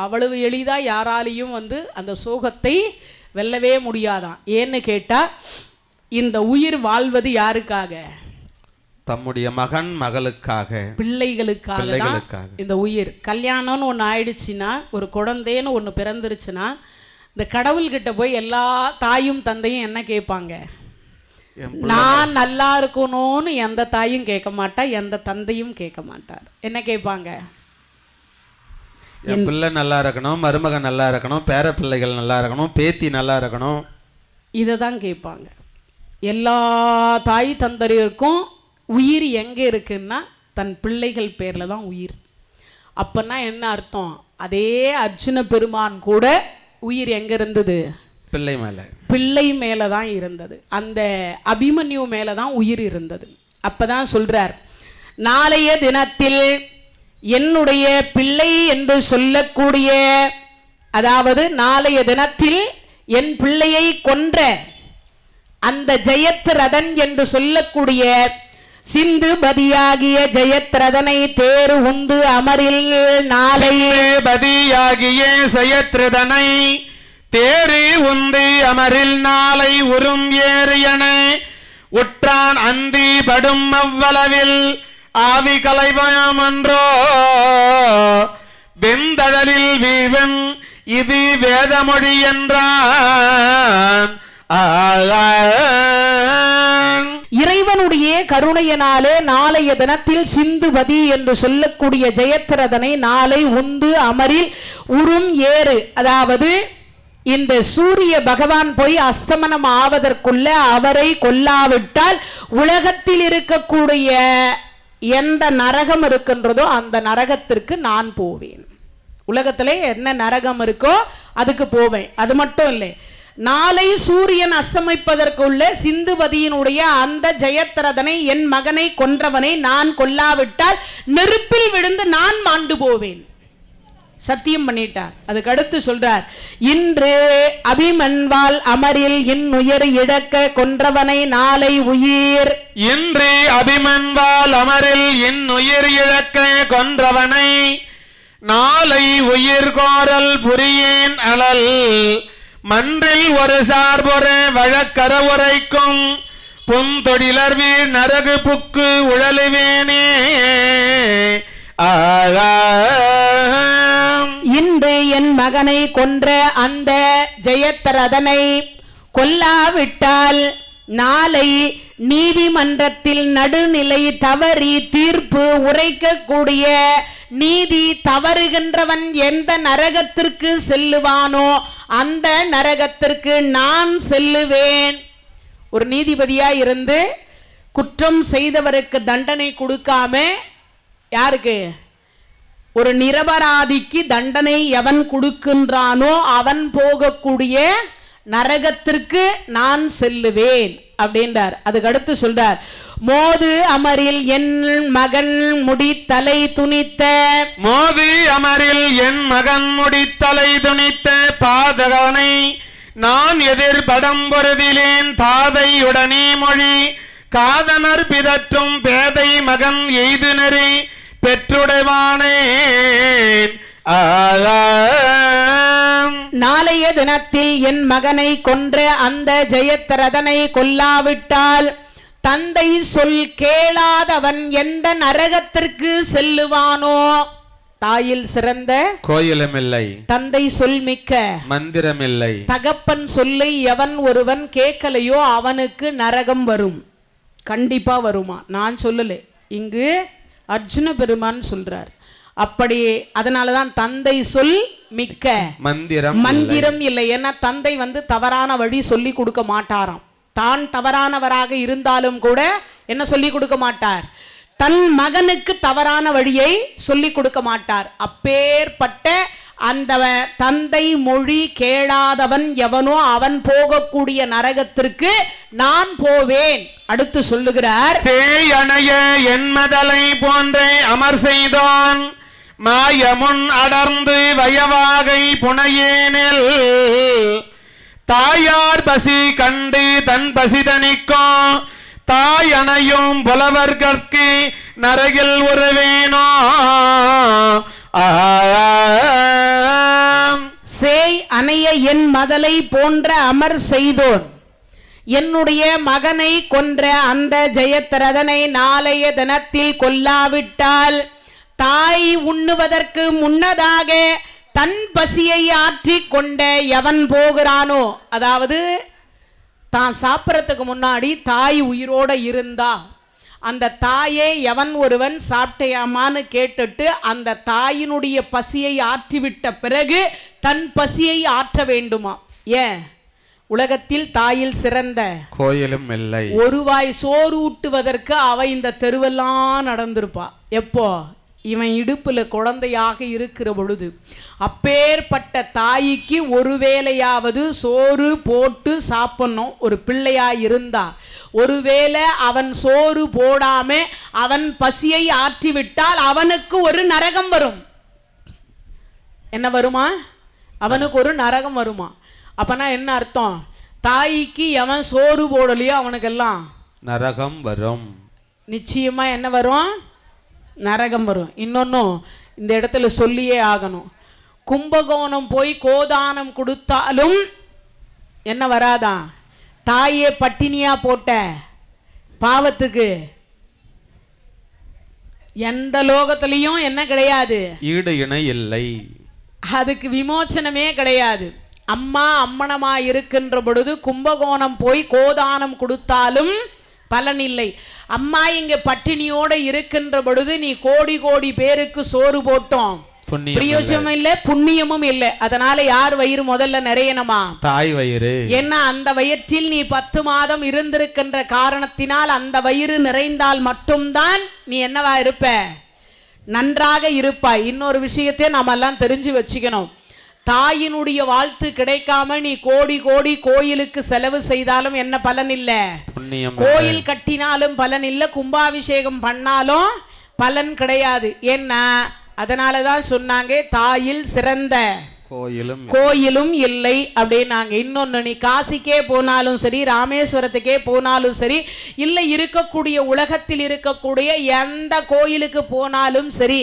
அவ்வளவு எளிதா யாராலையும் அந்த சோகத்தை வெல்லவே முடியாதான். ஏன்னு கேட்டா, இந்த உயிர் வாழ்வது யாருக்காக? தம்முடைய மகன் மகளுக்காக, பிள்ளைகளுக்காக. இந்த உயிர் கல்யாணம்னு ஒன்று ஆயிடுச்சுன்னா, ஒரு குழந்தைன்னு ஒன்று பிறந்துருச்சுன்னா, இந்த கடவுள்கிட்ட போய் எல்லா தாயும் தந்தையும் என்ன கேட்பாங்க? நான் நல்லா இருக்கணும்னு எந்த தாயும் கேட்க மாட்டா, எந்த தந்தையும் கேட்க மாட்டார். என்ன கேட்பாங்க? என் பிள்ளை நல்லா இருக்கணும், மருமகன் நல்லா இருக்கணும், பேர பிள்ளைகள் நல்லா இருக்கணும், பேத்தி நல்லா இருக்கணும், இதை தான் கேட்பாங்க. எல்லா தாய் தந்தையருக்கும் உயிர் எங்கே இருக்குன்னா தன் பிள்ளைகள் பேரில் தான் உயிர். அப்போன்னா என்ன அர்த்தம்? அதே அர்ஜுன பெருமான் கூட உயிர் எங்கே இருந்தது? பிள்ளை மேலே. பிள்ளை மேலே தான் இருந்தது. அந்த அபிமன்யு மேலே தான் உயிர் இருந்தது. அப்போ தான் சொல்கிறார், நாளைய தினத்தில் என்னுடைய பிள்ளை என்று சொல்லக்கூடிய, அதாவது நாளைய தினத்தில் என் பிள்ளையை கொன்ற அந்த ஜெயத்ரதன் என்று சொல்லக்கூடிய சிந்துபதியாகிய ஜெயத்ரதனை தேரு உந்து அமரில் நாளை பதியாகிய ஜெயத்ரதனை தேரு உந்து அமரில் நாளை உறும் ஏறு என உற்றான் அந்தி படும் அவ்வளவில் ஆவி கலைவயமன்றோ வெந்தழலில் வீவன் இது வேதமொழி என்றான். இறைவனுடைய கருணையினாலே நாளைய தினத்தில் சிந்துபதி என்று சொல்லக்கூடிய ஜெயத்ரதனை நாளை உந்து அமரில் உறும் ஏறு, அதாவது இந்த சூரிய பகவான் போய் அஸ்தமனம் ஆவதற்குள்ள அவரை கொல்லாவிட்டால் உலகத்தில் இருக்கக்கூடிய எந்த நரகம் இருக்கின்றதோ அந்த நரகத்திற்கு நான் போவேன். உலகத்திலே என்ன நரகம் இருக்கோ அதுக்கு போவேன். அது மட்டும் இல்லை, நாளை சூரியன் அஸ்தமிப்பதற்குள்ள சிந்துபதியினுடைய அந்த ஜெயத்ரதனை, என் மகனை கொன்றவனை நான் கொல்லாவிட்டால் நெருப்பில் விழுந்து நான் மாண்டு போவேன். சத்தியம் பண்ணிட்டார். அதுக்கு அடுத்து சொல்றார், இன்று அபிமன்வால் அமரில் இன்னுயிர் இழக்க கொன்றவனை நாளை உயிர். இன்று அபிமன்வால் அமரில் இன்னுயிர் இழக்க கொன்றவனை நாளை உயிர் கோரல் புரியேன் அழல் மன்றில் ஒரு சார்பொர வழக்கர உரைக்கும் புந்தொடிலர் வீழ் நரகு புக்கு உழலுவேனே. இன்று என் மகனை கொன்ற அந்த ஜெயத்ரதனை கொல்லாவிட்டால் நாளை நீதிமன்றத்தில் நடுநிலை தவறி தீர்ப்பு உரைக்கக்கூடிய நீதி தவறுகின்றவன் எந்த நரகத்திற்கு செல்லுவானோ அந்த நரகத்திற்கு நான் செல்லுவேன். ஒரு நீதிபதியா இருந்து குற்றம் செய்தவருக்கு தண்டனை கொடுக்காம, யாருக்கு? ஒரு நிரபராதிக்கு தண்டனை எவன் கொடுக்கின்றானோ அவன் போகக்கூடிய நரகத்திற்கு நான் செல்லுவேன். அப்படின்றார். அதுக்கு அடுத்து சொல்றார், மோது அமரில் என் மகன் முடித்தலை துணித்த, மோது அமரில் என் மகன் முடித்தலை துணித்த பாதகனை நான் எதிர்படம் பொருதிலேன் தாதையுடனே மொழி காதனர் பிதற்றும் பேதை மகன் எய்துனரை பெற்றுடைவானே. நாளைய தினத்தில் என் மகனை கொன்ற அந்த ஜெயத்ரதனை கொல்லாவிட்டால் தந்தை சொல் கேளாதவன் எந்த நரகத்திற்கு செல்லுவானோ. தாயில் சிறந்த கோயிலும் இல்லை, தந்தை சொல் மிக்க மந்திரம் இல்லை, தகப்பன் சொல்லை எவன் ஒருவன் கேட்கலையோ அவனுக்கு நரகம் வரும். கண்டிப்பா வருமா? நான் சொல்லல, இங்கு அர்ஜுன பெருமான் சொல்றார். அப்படியே அதனாலதான் தந்தை சொல் மிக்க மந்திரம் இல்லை. ஏன்னா தந்தை தவறான வழி சொல்லி கொடுக்க மாட்டாராம். தான் தவறானவராக இருந்தாலும் கூட என்ன சொல்லி கொடுக்க மாட்டார், தன் மகனுக்கு தவறான வழியை சொல்லி கொடுக்க மாட்டார். அப்பேற்பட்ட அந்த தந்தை மொழி கேளாதவன் எவனோ அவன் போகக்கூடிய நரகத்திற்கு நான் போவேன். அடுத்து சொல்லுகிறார், சேயணைய என்மதலை போன்றே அமர் செய்தான் மாயமுன் அடர்ந்து வயவாகை புனையேனில் தாயார் பசி கண்டு தன் பசிதனிக்கோ தாய் அணையும் புலவர்கற்கு நரகில் உருவேனோ. சேய் அணைய என் மதலை போன்ற அமர் செய்தோன் என்னுடைய மகனை கொன்ற அந்த ஜெயத்ரதனை நாளைய தினத்தில் கொல்லாவிட்டால் தாய் உண்ணுவதற்கு முன்னதாக தன் பசியை ஆற்றி கொண்ட எவன் போகிறானோ, அதாவது தான் சாப்பிட்றதுக்கு முன்னாடி தாய் உயிரோட இருந்தா அந்த தாயை எவன் ஒருவன் சாப்பிட்டையாமான்னு கேட்டுட்டு அந்த தாயினுடைய பசியை ஆற்றிவிட்ட பிறகு தன் பசியை ஆற்ற வேண்டுமா? ஏன்? உலகத்தில் தாயில் சிறந்த கோயிலும் இல்லை. ஒரு வாய் சோறு ஊட்டுவதற்கு அவ இந்த தெருவெல்லாம் நடந்திருப்பா. எப்போ? இவன் இடுப்புல குழந்தையாக இருக்கிற பொழுது. அப்பேற்பட்ட தாய்க்கு ஒருவேளையாவது சோறு போட்டு சாப்பிடணும் ஒரு பிள்ளையா இருந்தா. ஒருவேளை அவன் சோறு போடாம அவன் பசியை ஆற்றிவிட்டால் அவனுக்கு ஒரு நரகம் வரும். என்ன வருமா? அவனுக்கு ஒரு நரகம் வருமா? அப்பனா என்ன அர்த்தம்? தாய்க்கு எவன் சோறு போடலையோ அவனுக்கெல்லாம் நரகம் வரும். நிச்சயமா என்ன வரும்? நரகம் வரும். இன்னொன்னும் இந்த இடத்துல சொல்லியே ஆகணும். கும்பகோணம் போய் கோதானம் கொடுத்தாலும் என்ன வராதான்? தாயே பட்டினியா போட்ட பாவத்துக்கு எந்த லோகத்திலையும் என்ன கிடையாது, ஈடு இணை இல்லை. அதுக்கு விமோச்சனமே கிடையாது. அம்மா அம்மனமா இருக்கின்ற பொழுது கும்பகோணம் போய் கோதானம் கொடுத்தாலும் பலன் இல்லை. அம்மா இங்க பட்டினியோட இருக்கின்ற பொழுது நீ கோடி கோடி பேருக்கு சோறு போட்டோம், பிரயோஜனமும் இல்லை, புண்ணியமும் இல்லை. அதனால யார் வயிறு முதல்ல நிறையணுமா? தாய் வயிறு. ஏன்னா அந்த வயிற்றில் நீ 10 மாதம் இருந்திருக்கின்ற காரணத்தினால் அந்த வயிறு நிறைந்தால் மட்டும்தான் நீ என்னவா இருப்ப? நன்றாக இருப்பாய். இன்னொரு விஷயத்தை நாம எல்லாம் தெரிஞ்சு வச்சுக்கணும். தாயினுடைய வாழ்த்து கிடைக்காம நீ கோடி கோடி கோயிலுக்கு செலவு செய்தாலும் என்ன பலன் இல்லை, கோயில் கட்டினாலும் பலன் இல்லை, கும்பாபிஷேகம் பண்ணாலும் பலன் கிடையாது. ஏன்னா அதனாலதான் சொன்னாங்க தாயில் சிறந்த கோயிலும் இல்லை அப்படின்னாங்க. இன்னொன்னு, நீ காசிக்கே போனாலும் சரி, ராமேஸ்வரத்துக்கே போனாலும் சரி, இல்லை இருக்கக்கூடிய உலகத்தில் இருக்கக்கூடிய எந்த கோயிலுக்கு போனாலும் சரி,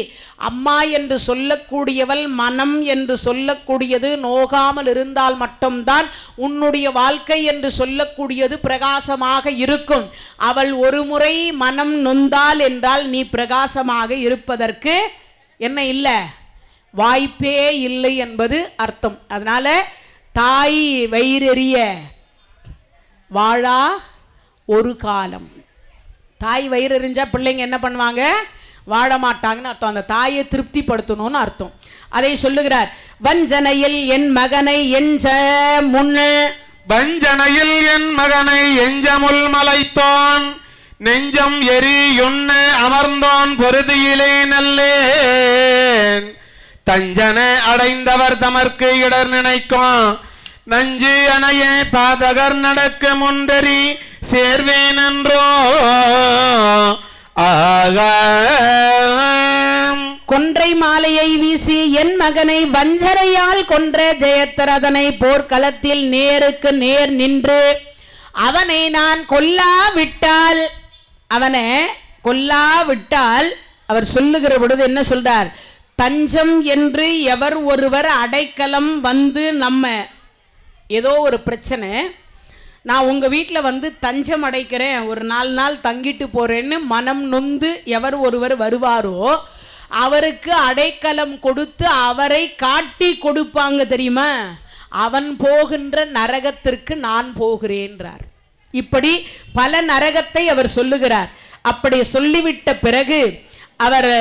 அம்மா என்று சொல்லக்கூடியவள் மனம் என்று சொல்லக்கூடியது நோகாமல் இருந்தால் மட்டும்தான் உன்னுடைய வாழ்க்கை என்று சொல்லக்கூடியது பிரகாசமாக இருக்கும். அவள் ஒரு முறை மனம் நொந்தாள் என்றால் நீ பிரகாசமாக இருப்பதற்கு என்ன இல்லை, வாய்ப்பே இல்லை என்பது அர்த்தம். அதனால தாய் வயிறெறிய வாழா ஒரு காலம். தாய் வயிறு எறிஞ்சா பிள்ளைங்க என்ன பண்ணுவாங்க? வாழ மாட்டாங்கன்னு அர்த்தம். அந்த தாயை திருப்திப்படுத்தணும்னு அர்த்தம். அதை சொல்லுகிறார். வஞ்சனையில் என் மகனை எஞ்ச முன்னு, வஞ்சனையில் என் மகனை எஞ்சமுல் மலைத்தோன் நெஞ்சம் எரியுண்ண அமர்ந்தோன் பொருதியிலே நல்லேன் தஞ்சன அடைந்தவர் தமர்க்கு இடர் நினைக்கும் நஞ்சு அணைய பாதகர் நடக்க முந்தரி சேர்வேனன்றோ ஆக கொன்றை மாலையை வீசி என் மகனை வஞ்சரையால் கொன்ற ஜெயத்ரதனை போர்க்களத்தில் நேருக்கு நேர் நின்று அவனை நான் கொல்லாவிட்டால் அவர் சொல்லுகிற பொழுது என்ன சொல்றார்? தஞ்சம் என்று எவர் ஒருவர் அடைக்கலம் வந்து நம்ம ஏதோ ஒரு பிரச்சனை, நான் உங்கள் வீட்டில் வந்து தஞ்சம் அடைக்கிறேன், ஒரு 4 நாள் தங்கிட்டு போகிறேன்னு மனம் நொந்து எவர் ஒருவர் வருவாரோ அவருக்கு அடைக்கலம் கொடுத்து அவரை காட்டி கொடுப்பாங்க தெரியுமா? அவன் போகின்ற நரகத்திற்கு நான் போகிறேன்றார். இப்படி பல நரகத்தை அவர் சொல்லுகிறார். அப்படி சொல்லிவிட்ட பிறகு அவர்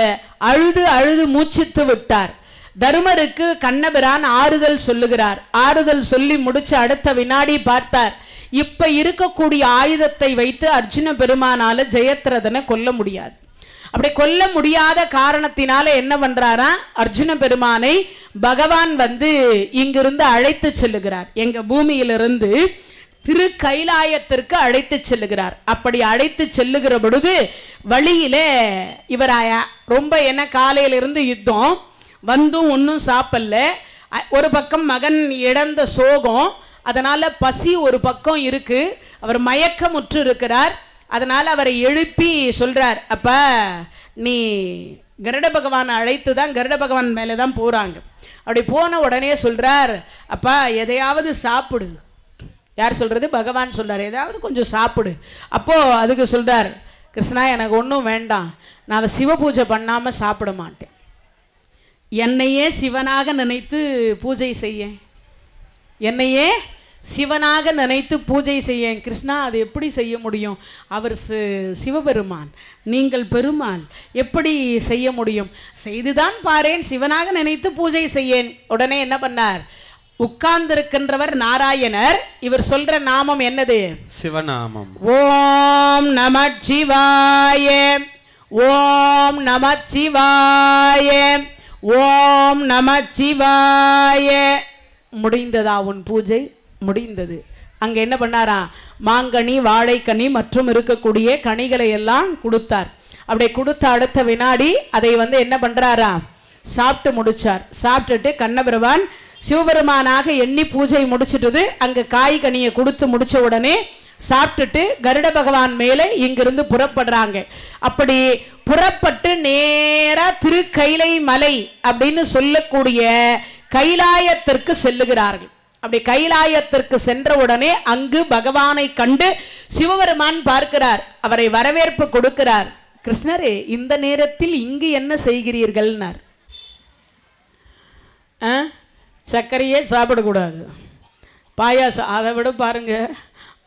அழுது அழுது மூச்சித்து விட்டார். தருமருக்கு கண்ணபிரான் ஆறுதல் சொல்லுகிறார். ஆறுதல் சொல்லி முடிச்ச அடுத்த வினாடி பார்த்தார், இப்ப இருக்கக்கூடிய ஆயுதத்தை வைத்து அர்ஜுன பெருமானால ஜெயத்ரதனை கொல்ல முடியாது. அப்படி கொல்ல முடியாத காரணத்தினால என்ன பண்றாரா, அர்ஜுன பெருமானை பகவான் வந்து இங்கிருந்து அழைத்து செல்லுகிறார். எங்க பூமியிலிருந்து திரு கைலாயத்திற்கு அழைத்து செல்லுகிறார். அப்படி அழைத்து செல்லுகிற பொழுது வழியிலே இவர் ரொம்ப என்ன காலையிலிருந்து யுத்தம் வந்தும் ஒன்றும் சாப்பிடல. ஒரு பக்கம் மகன் இழந்த சோகம், அதனால பசி ஒரு பக்கம் இருக்கு. அவர் மயக்கமுற்று இருக்கிறார். அதனால் அவரை எழுப்பி சொல்கிறார், அப்பா நீ கருட பகவானை அழைத்து தான் கருட பகவான் மேலே தான் போகிறாங்க. அப்படி போன உடனே சொல்கிறார், அப்பா எதையாவது சாப்பிடு. யார் சொல்கிறது? பகவான் சொல்கிறார், ஏதாவது கொஞ்சம் சாப்பிடு. அப்போது அதுக்கு சொல்கிறார், கிருஷ்ணா எனக்கு ஒன்றும் வேண்டாம், நான் சிவ பூஜை பண்ணாமல் சாப்பிட மாட்டேன். என்னையே சிவனாக நினைத்து பூஜை செய்ய, என்னையே சிவனாக நினைத்து பூஜை செய்ய. கிருஷ்ணா அது எப்படி செய்ய முடியும்? அவர் சிவபெருமான், நீங்கள் பெருமாள், எப்படி செய்ய முடியும்? செய்துதான் பாரேன், சிவனாக நினைத்து பூஜை செய்யேன். உடனே என்ன பண்ணார்? உட்கார்ந்திருக்கின்றவர் நாராயணர். இவர் சொல்ற நாமம் என்னது? சிவநாமம். ஓம் நமச்சிவாய, ஓம் நமச்சிவாய, ஓம் நமச்சிவாய. முடிந்ததா உன் பூஜை? முடிந்தது. அங்கே என்ன பண்ணாரா? மாங்கனி, வாழைக்கனி மற்றும் இருக்கக்கூடிய கனிகளை எல்லாம் கொடுத்தார். அப்படி கொடுத்த அடுத்த வினாடி அதை வந்து என்ன பண்றாரா? சாப்பிட்டு முடிச்சார். சாப்பிட்டுட்டு கண்ணபிரவான் சிவபெருமானாக எண்ணி பூஜை முடிச்சிட்டது. அங்கே காய் கனியை கொடுத்து முடிச்ச உடனே சாப்பிட்டுட்டு கருட பகவான் மேலே இங்கிருந்து புறப்படுறாங்க. அப்படி புறப்பட்டு நேரா திருக்கைலை மலை அப்படின்னு சொல்லக்கூடிய கைலாயத்திற்கு செல்லுகிறார்கள். அப்படி கைலாயத்திற்கு சென்ற உடனே அங்கு பகவானை கண்டு சிவபெருமான் பார்க்கிறார். அவரை வரவேற்பு கொடுக்கிறார். கிருஷ்ணரே, இந்த நேரத்தில் இங்கு என்ன செய்கிறீர்கள்னார். சர்க்கரையே சாப்பிடக்கூடாது, பாயாசம். அதை விட பாருங்க,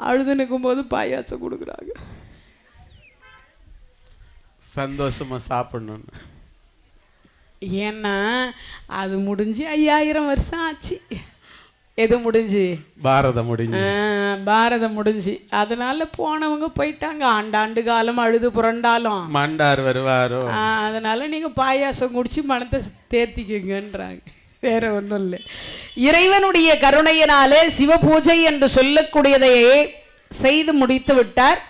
அழுது நிற்கும் போது பாயாசம் கொடுக்குறாங்க. சந்தோஷமா சாப்பிடணும். ஏன்னா அது முடிஞ்சு 5000 வருஷம் ஆச்சு. எது முடிஞ்சு? பாரதம் முடிஞ்சு. பாரதம் முடிஞ்சு. அதனால போனவங்க போயிட்டாங்க. ஆண்டாண்டு காலம் அழுது புரண்டாலும் மண்டார் வருவாரோ. அதனால நீங்க பாயாசம் குடிச்சு மனத்தை தேர்த்திக்குங்கன்றாங்க. வேற ஒன்றும் இல்லை. இறைவனுடைய கருணையினாலே சிவ பூஜை என்று சொல்லக்கூடியதையே செய்து முடித்து விட்டார்.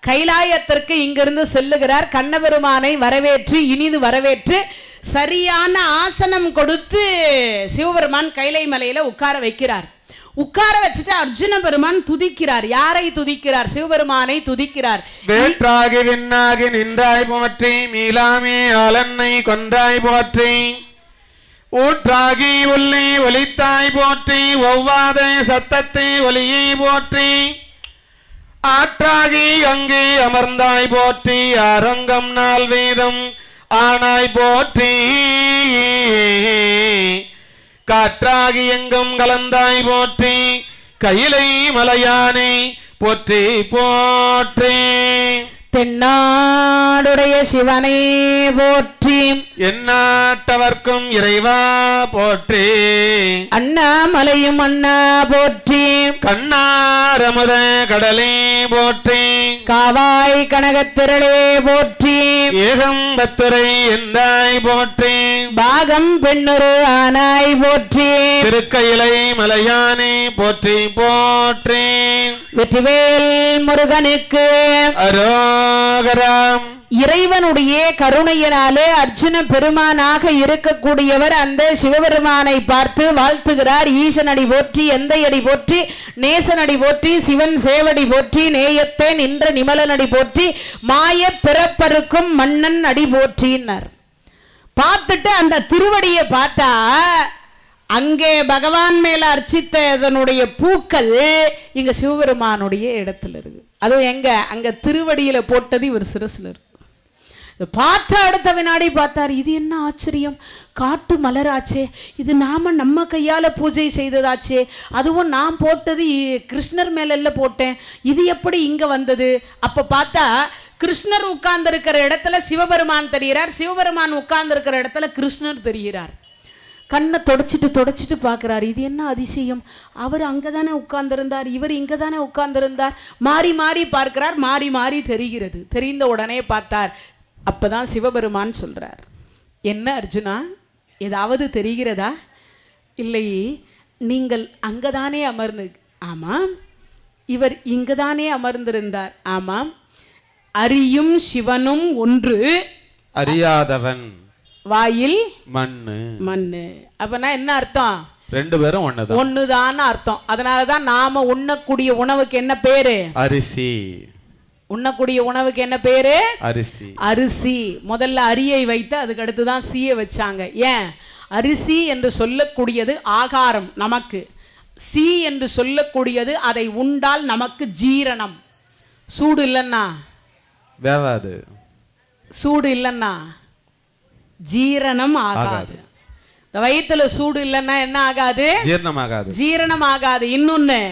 கைலாயத்திற்கு இங்கிருந்து செல்லுகிறார். கண்ணபெருமானை வரவேற்று இனிது வரவேற்று சரியான ஆசனம் கொடுத்து சிவபெருமான் கைலை மலையில உட்கார வைக்கிறார். உட்கார வச்சுட்டு அர்ஜுன பெருமான் துதிக்கிறார். யாரை துதிக்கிறார்? சிவபெருமானை துதிக்கிறார். வேற்றாகி விண்ணாகி நின்றாய் போற்றி, மீளாமே ஆலன்னை கொன்றாய் போற்றி, ஊற்றாகி உள்ளே ஒலித்தாய் போற்றி, ஒவ்வாத சத்தத்தை ஒலியை போற்றி, ஆற்றாகி அங்கே அமர்ந்தாய் போற்றி, அரங்கம் நாள் வேதம் ஆனாய் போற்றி, காற்றாகி எங்கும் கலந்தாய் போற்றி, கையிலை மலையானை போற்றி போற்றி, தென்னாடுடைய சிவனை போற்றி, எந்நாட்டவர்க்கும் இறைவா போற்றி, அண்ணாமலையும் அண்ணா போற்றி, கண்ணாரமுத கடலே போற்றி, காவாய் கனகத்திரளே போற்றி, ஏகம்பத்துரை எந்தாய் போற்றி. பாகம் பெண்ணொரு ஆனாய் போற்றி. திருக்கையிலை மலையானே போற்றி போற்றி. வெற்றிவேல் முருகனுக்கு அரோகரம். இறைவனுடைய கருணையினாலே அர்ஜுன பெருமானாக இருக்கக்கூடியவர் அந்த சிவபெருமானை பார்த்து வாழ்த்துகிறார். ஈசனடி போற்றி, எந்தையடி போற்றி, நேசனடி போற்றி, சிவன் சேவடி போற்றி, நேயத்தே நின்ற நிமலனடி போற்றி, மாய பிறப்பருக்கும் மன்னன் அடி போற்றினார். பார்த்துட்டு அந்த திருவடியை பார்த்தா அங்கே பகவான் மேல அர்ச்சித்த அதனுடைய பூக்கள் இங்க சிவபெருமானுடைய இடத்துல இருக்கு. அதுவும் எங்க? அங்க திருவடியில போட்டது இவர் சிரசுல இருக்கு. பார்த்த அடுத்த வினாடி பார்த்தார், இது என்ன ஆச்சரியம், காட்டு மலராச்சே, இது நாம நம்ம கையால பூஜை செய்ததாச்சே, அதுவும் நான் போட்டது கிருஷ்ணர் மேல போட்டேன், இது எப்படி இங்க வந்தது? அப்ப பார்த்தா கிருஷ்ணர் உட்கார்ந்து இருக்கிற இடத்துல சிவபெருமான் தெரிகிறார், சிவபெருமான் உட்கார்ந்து இருக்கிற இடத்துல கிருஷ்ணர் தெரிகிறார். கண்ணை தொடச்சிட்டு பார்க்குறாரு, இது என்ன அதிசயம், அவர் அங்கே தானே உட்கார்ந்துருந்தார், இவர் இங்கே தானே உட்கார்ந்துருந்தார், மாறி மாறி பார்க்கிறார், மாறி மாறி தெரிகிறது. தெரிந்த உடனே பார்த்தார். அப்பதான் சிவபெருமான் சொல்றார், என்ன அர்ஜுனா, ஏதாவது தெரிகிறதா? இல்லை, நீங்கள் அங்கதானே அமர்ந்து. ஆமாம். இவர் இங்கதானே அமர்ந்திருந்தார். ஆமாம். அறியும் சிவனும் ஒன்று, அறியாதவன் வாயில் மண்ணு. மண்ணு. அப்பனா என்ன அர்த்தம்? ரெண்டு பேரும் ஒண்ணுதான் அர்த்தம். அதனாலதான் நாம உண்ணக்கூடிய உணவுக்கு என்ன பேரு? அரிசி. உண்ணக்கூடிய உணவுக்கு என்ன பேரு? அரிசி. அரிசி. முதல்ல அரியை வைத்து அதுக்கு அடுத்துதான் சீயை வச்சாங்க. ஏன்? அரிசி என்று சொல்லக்கூடியது ஆகாரம் நமக்கு, சீ என்று சொல்லக்கூடியது அதை உண்டால் நமக்கு ஜீரணம். சூடு இல்லைன்னா வேவாது, சூடு இல்லைன்னா ஜீரணம் ஆகாது. இந்த வயிற்றுல சூடு இல்லைன்னா என்ன ஆகாது? ஜீரணம் ஆகாது. இன்னொன்னு,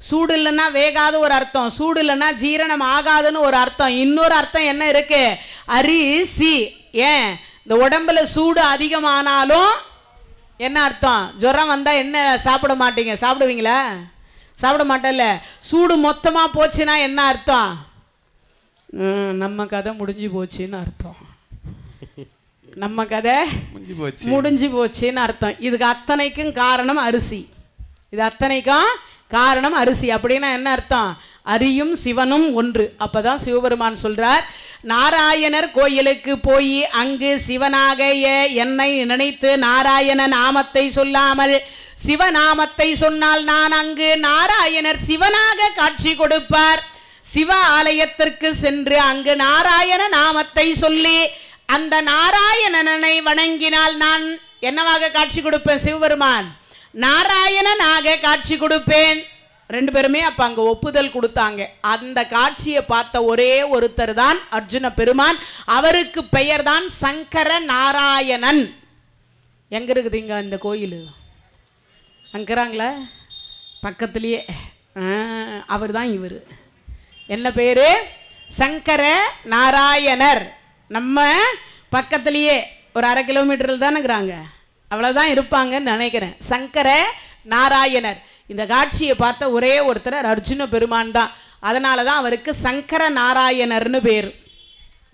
சூடு இல்லைன்னா வேகாது ஒரு அர்த்தம், சூடு இல்லைன்னா ஜீரணம் ஆகாதுன்னு ஒரு அர்த்தம். இன்னொரு அர்த்தம் என்ன இருக்கு? அரிசி. ஏன்? இந்த உடம்புல சூடு அதிகமானாலும் என்ன அர்த்தம்? ஜுரம் வந்தா என்ன சாப்பிட மாட்டீங்க? சாப்பிடுவீங்களா? சாப்பிட மாட்டேன்ல. சூடு மொத்தமா போச்சுன்னா என்ன அர்த்தம்? நம்ம கதை முடிஞ்சு போச்சுன்னு அர்த்தம். நம்ம கதை முடிஞ்சு போச்சுன்னு அர்த்தம். இதுக்கு அத்தனைக்கும் காரணம் அரிசி. இது அத்தனைக்கும் காரணம் அரிசி. அப்படின்னா என்ன அர்த்தம்? அரியும் சிவனும் ஒன்று. அப்பதான் சிவபெருமான் சொல்றார், நாராயணர் கோயிலுக்கு போய் அங்கு சிவனாக என்னை நினைத்து நாராயண நாமத்தை சொல்லாமல் சிவநாமத்தை சொன்னால் நான் அங்கு நாராயணர் சிவனாக காட்சி கொடுப்பார். சிவ ஆலயத்திற்கு சென்று அங்கு நாராயண நாமத்தை சொல்லி அந்த நாராயணனை வணங்கினால் நான் என்னவாக காட்சி கொடுப்பேன்? சிவபெருமான் நாராயணனாக காட்சி கொடுப்பேன். ரெண்டு பேருமே அப்ப அங்க ஒப்புதல் கொடுத்தாங்க. அந்த காட்சியை பார்த்த ஒரே ஒருத்தர் தான் அர்ஜுன பெருமான். அவருக்கு பெயர் தான் சங்கர நாராயணன். எங்க இருக்குதுங்க இந்த கோயில்? அங்கிறாங்களா? பக்கத்திலேயே. அவர் தான் இவர். என்ன பேரு? சங்கர நாராயணர். நம்ம பக்கத்திலேயே ஒரு 1/2 கிலோமீட்டரில் தானே இருக்கிறாங்க, அவ்வளோதான் இருப்பாங்கன்னு நினைக்கிறேன். சங்கர நாராயணர். இந்த காட்சியை பார்த்த ஒரே ஒருத்தர் அர்ஜுன பெருமான் தான். அதனால தான் அவருக்கு சங்கர நாராயணர்னு பேர்.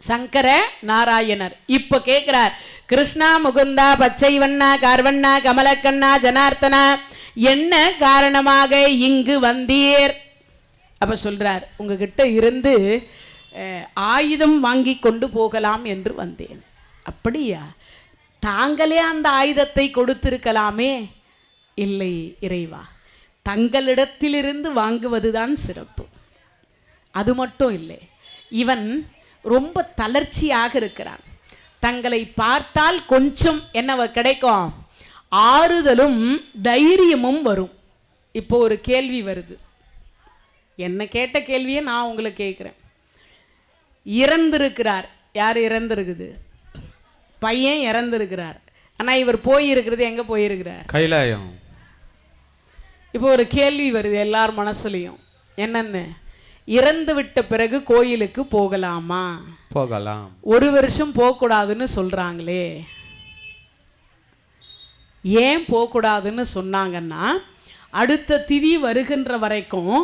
சங்கர நாராயணர். இப்போ கேட்குறார், கிருஷ்ணா முகுந்தா பச்சை வண்ணா கார்வண்ணா கமலக்கண்ணா ஜனார்த்தனா, என்ன காரணமாக இங்கு வந்தீர்? அப்போ சொல்கிறார், உங்ககிட்ட இருந்து ஆயுதம் வாங்கி கொண்டு போகலாம் என்று வந்தேன். அப்படியா? தாங்களே அந்த ஆயுதத்தை கொடுத்திருக்கலாமே. இல்லை இறைவா, தங்களிடத்திலிருந்து வாங்குவதுதான் சிறப்பு. அது மட்டும் இல்லை, இவன் ரொம்ப தளர்ச்சியாக இருக்கிறான். தங்களை பார்த்தால் கொஞ்சம் என்ன கிடைக்கும்? ஆறுதலும் தைரியமும் வரும். இப்போ ஒரு கேள்வி வருது, என்ன கேட்ட கேள்வியை நான் உங்களை கேட்குறேன். இறந்திருக்கிறார். யார் இறந்திருக்குது? பையன் இறந்திருக்கிறார். ஆனால் இவர் போயிருக்கிறது எங்கே போயிருக்கிறார்? கைலாயம். இப்போ ஒரு கேள்வி வருது எல்லார் மனசுலையும், என்னன்னு, இறந்து விட்ட பிறகு கோயிலுக்கு போகலாமா? போகலாம். 1 வருஷம் போகக்கூடாதுன்னு சொல்கிறாங்களே, ஏன் போகக்கூடாதுன்னு சொன்னாங்கன்னா, அடுத்த திதி வருகின்ற வரைக்கும்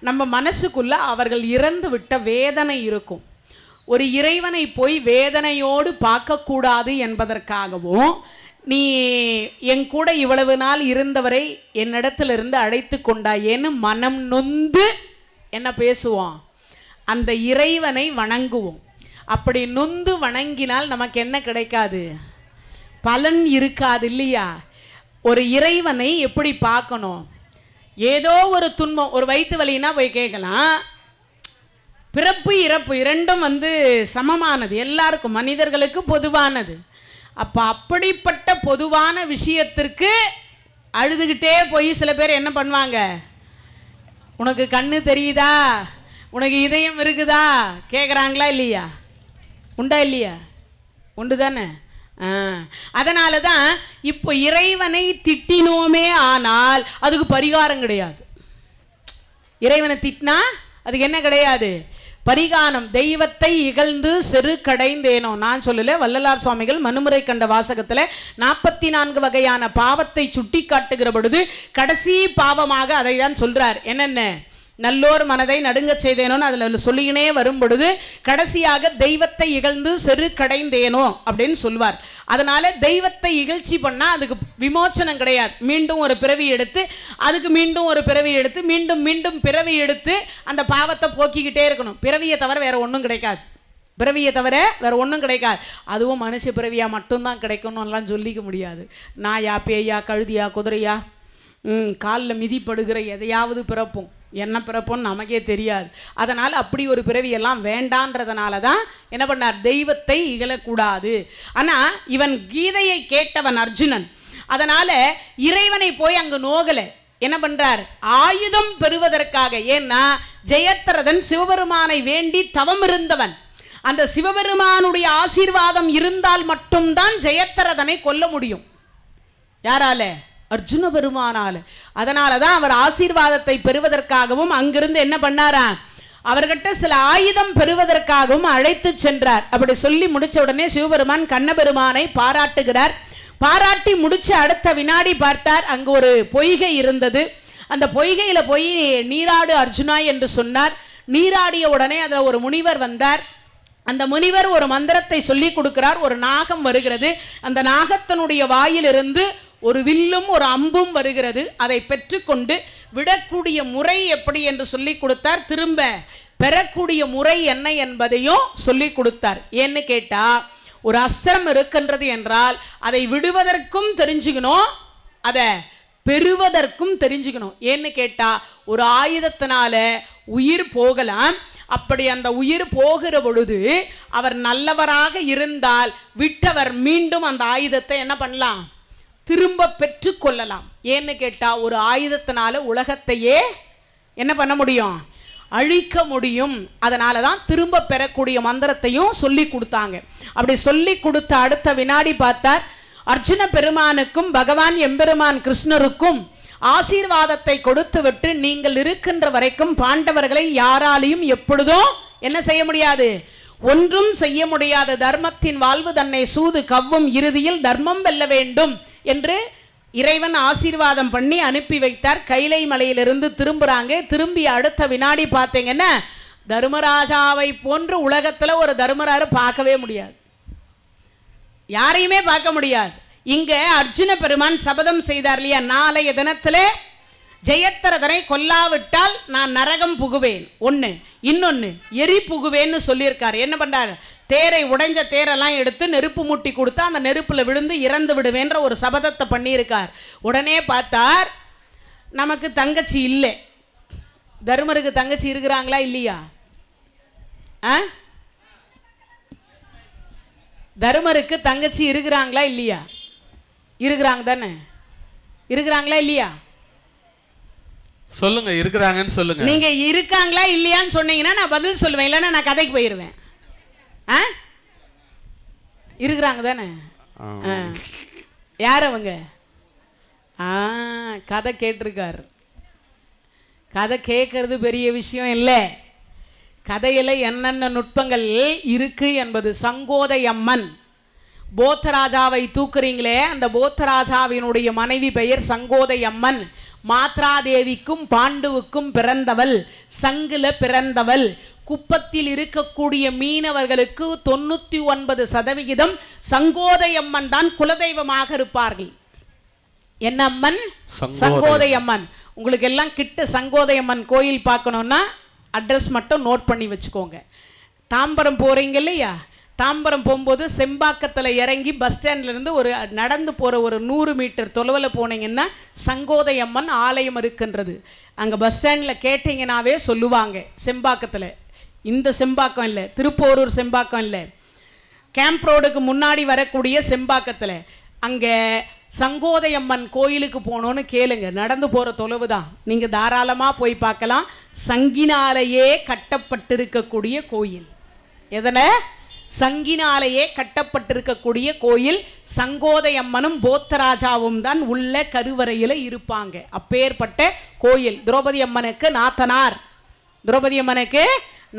நம்ம மனசுக்குள்ள அவர்கள் இறந்து விட்ட வேதனை இருக்கும். ஒரு இறைவனை போய் வேதனையோடு பார்க்கக்கூடாது என்பதற்காகவும் நீ என் கூட இவ்வளவு நாள் இருந்தவரை என்னிடத்திலிருந்து அழைத்து கொண்டாயேன்னு மனம் நொந்து என்ன பேசுவோம், அந்த இறைவனை வணங்குவோம். அப்படி நொந்து வணங்கினால் நமக்கு என்ன கிடைக்காது, பலன் இருக்காது இல்லையா? ஒரு இறைவனை எப்படி பார்க்கணும், ஏதோ ஒரு துன்பம், ஒரு வயிற்று வலின்னா போய் கேட்கலாம். பிறப்பு இறப்பு இரண்டும் சமமானது, எல்லாருக்கும், மனிதர்களுக்கு பொதுவானது. அப்போ அப்படிப்பட்ட பொதுவான விஷயத்திற்கு அழுதுகிட்டே போய் சில பேர் என்ன பண்ணுவாங்க, உனக்கு கண்ணு தெரியுதா, உனக்கு இதயம் இருக்குதா கேட்குறாங்களா இல்லையா? உண்டா இல்லையா? உண்டு தானே. அதனால தான் இப்போ இறைவனை திட்டினோமே ஆனால் அதுக்கு பரிகாரம் கிடையாது. இறைவனை திட்டினா அதுக்கு என்ன கிடையாது, பரிகாரம். தெய்வத்தை இகழ்ந்து செரு கடைந்தேனோ, நான் சொல்லல, வள்ளலார் சுவாமிகள் மனுமுறை கண்ட வாசகத்தில் 44 வகையான பாவத்தை சுட்டி காட்டுகிற பொழுது கடைசி பாவமாக அதை தான் சொல்றார். என்னென்ன, நல்லோர் மனதை நடுங்க செய்தேனோன்னு அதில் சொல்லிக்கினே வரும் பொழுது கடைசியாக தெய்வத்தை இகழ்ந்து செரு கடைந்தேனோ அப்படின்னு சொல்வார். அதனால தெய்வத்தை இகழ்ச்சி பண்ணால் அதுக்கு விமோச்சனம் கிடையாது. மீண்டும் ஒரு பிறவி எடுத்து, அதுக்கு மீண்டும் ஒரு பிறவி எடுத்து, மீண்டும் மீண்டும் பிறவி எடுத்து அந்த பாவத்தை போக்கிக்கிட்டே இருக்கணும். பிறவியை தவிர வேற ஒன்றும் கிடைக்காது, பிறவியை தவிர வேற ஒன்றும் கிடைக்காது. அதுவும் மனுஷ பிறவியாக மட்டும்தான் கிடைக்கணும்லாம் சொல்லிக்க முடியாது. நாயா, பேயா, கழுதியா, குதிரையா, காலில் மிதிப்படுகிற எதையாவது பிறப்போம், என்ன பிறப்போன்னு நமக்கே தெரியாது. அதனால் அப்படி ஒரு பிறவியெல்லாம் வேண்டான்றதுனால தான் என்ன பண்ணார், தெய்வத்தை இகழக்கூடாது. ஆனால் இவன் கீதையை கேட்டவன் அர்ஜுனன், அதனால் இறைவனை போய் அங்கு நோகலை. என்ன பண்ணுறார், ஆயுதம் பெறுவதற்காக. ஏன்னா ஜெயத்ரதன் சிவபெருமானை வேண்டி தவம் இருந்தவன். அந்த சிவபெருமானுடைய ஆசீர்வாதம் இருந்தால் மட்டும்தான் ஜெயத்ரதனை கொல்ல முடியும். யாரால? அர்ஜுன பெருமானால. அதனால தான் அவர் ஆசீர்வாதத்தை பெறுவதற்காகவும் அங்கிருந்து என்ன பண்ணாரா, அவர்கிட்ட சில ஆயுதம் பெறுவதற்காகவும் அழைத்து சென்றார். அப்படி சொல்லி முடிச்ச உடனே சிவபெருமான் கண்ணபெருமானை பாராட்டுகிறார். பாராட்டி முடிச்சு அடுத்த வினாடி பார்த்தார், அங்கு ஒரு பொய்கை இருந்தது. அந்த பொய்கையில போய் நீராடு அர்ஜுனா என்று சொன்னார். நீராடிய உடனே அதில் ஒரு முனிவர் வந்தார். அந்த முனிவர் ஒரு மந்திரத்தை சொல்லி கொடுக்கிறார். ஒரு நாகம் வருகிறது. அந்த நாகத்தினுடைய வாயிலிருந்து ஒரு வில்லும் ஒரு அம்பும் வருகிறது. அதை பெற்றுக்கொண்டு விடக்கூடிய முறை எப்படி என்று சொல்லி கொடுத்தார். திரும்ப பெறக்கூடிய முறை என்ன என்பதையும் சொல்லி கொடுத்தார். ஏன்னு கேட்டா, ஒரு அஸ்திரம் இருக்கின்றது என்றால் அதை விடுவதற்கும் தெரிஞ்சுக்கணும், அதை பெறுவதற்கும் தெரிஞ்சுக்கணும். ஏன்னு கேட்டா, ஒரு ஆயுதத்தினால உயிர் போகலாம். அப்படி அந்த உயிர் போகிற பொழுது அவர் நல்லவராக இருந்தால் விட்டவர் மீண்டும் அந்த ஆயுதத்தை என்ன பண்ணலாம், திரும்ப பெற்று கொள்ளலாம். ஏன்னு கேட்டா, ஒரு ஆயுதத்தினால உலகத்தையே என்ன பண்ண முடியும், அழிக்க முடியும். அதனால தான் திரும்ப பெறக்கூடிய மந்திரத்தையும் சொல்லி கொடுத்தாங்க. அப்படி சொல்லி கொடுத்த அடுத்த வினாடி பார்த்தார், அர்ஜுன பெருமானுக்கும் பகவான் எம்பெருமான் கிருஷ்ணருக்கும் ஆசீர்வாதத்தை கொடுத்து விட்டு, நீங்கள் இருக்கின்ற வரைக்கும் பாண்டவர்களை யாராலையும் எப்பொழுதும் என்ன செய்ய முடியாது, ஒன்றும் செய்ய முடியாது. தர்மத்தின் வாழ்வு தன்னை சூது கவ்வும், இறுதியில் தர்மம் வெல்ல வேண்டும் என்று இறைவன் ஆசீர்வாதம் பண்ணி அனுப்பி வைத்தார். கைலை மலையிலிருந்து திரும்புறாங்க. திரும்பி அடுத்த வினாடி பார்த்தீங்கன்னா, தர்மராஜாவை போன்று உலகத்தில் ஒரு தர்மராஜர் பார்க்கவே முடியாது, யாரையுமே பார்க்க முடியாது. இங்க அர்ஜுன பெருமான் சபதம் செய்தார் இல்லையா, நாளைய தினத்தில் ஜெயத்ரதனை கொல்லாவிட்டால் நான் நரகம் புகுவேன், ஒன்று, இன்னொன்று எரி புகுவேன்னு சொல்லியிருக்கார். என்ன பண்றார், தேரை உடைஞ்ச தேரெல்லாம் எடுத்து நெருப்பு மூட்டி கொடுத்தா அந்த நெருப்பில் விழுந்து இறந்து விடுவேன்ற ஒரு சபதத்தை பண்ணியிருக்கார். உடனே பார்த்தார், நமக்கு தங்கச்சி இல்லை. தர்மருக்கு தங்கச்சி இருக்கிறாங்களா இல்லையா? தர்மருக்கு தங்கச்சி இருக்கிறாங்களா இல்லையா? இருக்கிறாங்க தானே, இருக்கிறாங்களா இல்லையா? சொல்லுங்க, இருக்கிறாங்கன்னு சொல்லுங்க. நீங்க இருக்காங்களா இல்லையான்னு சொன்னீங்கன்னா நான் பதில் சொல்லுவேன், இல்லைன்னா நான் கதைக்கு போயிடுவேன். இருக்கிறாங்க தானே. யார் அவங்க? கதை கேட்டிருக்காரு. கதை கேட்கறது பெரிய விஷயம் இல்லை, கதையில் என்னென்ன நுட்பங்கள் இருக்கு என்பது. சங்கோதை அம்மன் போத்தராஜாவை தூக்குறீங்களே, அந்த போத்தராஜாவினுடைய மனைவி பெயர் சங்கோதை அம்மன். மாத்ராதேவிக்கும் பாண்டுவுக்கும் பிறந்தவள், சங்குல பிறந்தவள். குப்பத்தில் இருக்கக்கூடிய மீனவர்களுக்கு 99% சங்கோதை அம்மன் தான் குலதெய்வமாக இருப்பார்கள். என்ன அம்மன்? சங்கோதை அம்மன். உங்களுக்கு எல்லாம் கிட்ட சங்கோதை அம்மன் கோயில் பார்க்கணும்னா அட்ரஸ் மட்டும் நோட் பண்ணி வச்சுக்கோங்க. தாம்பரம் போகிறீங்க இல்லையா, தாம்பரம் போகும்போது செம்பாக்கத்தில் இறங்கி பஸ் ஸ்டாண்ட்லேருந்து ஒரு நடந்து போகிற ஒரு 100 மீட்டர் தொலைவில் போனீங்கன்னா சங்கோதை அம்மன் ஆலயம் இருக்கின்றது. அங்கே பஸ் ஸ்டாண்டில் கேட்டிங்கனாவே சொல்லுவாங்க. செம்பாக்கத்தில், இந்த செம்பாக்கம் இல்லை, திருப்போரூர் செம்பாக்கம் இல்லை, கேம்ப் ரோடுக்கு முன்னாடி வரக்கூடிய செம்பாக்கத்தில் அங்கே சங்கோதை அம்மன் கோயிலுக்கு போகணுன்னு கேளுங்க. நடந்து போகிற தொலைவு தான், நீங்கள் தாராளமாக போய் பார்க்கலாம். சங்கினாலேயே கட்டப்பட்டிருக்கக்கூடிய கோயில். எதனை? சங்கினாலேயே கட்டப்பட்டிருக்கக்கூடிய கோயில். சங்கோதை அம்மனும் போத்தராஜாவும் தான் உள்ள கருவறையில் இருப்பாங்க. அப்பேற்பட்ட கோயில். திரௌபதி அம்மனுக்கு நாத்தனார், திரௌபதி அம்மனுக்கு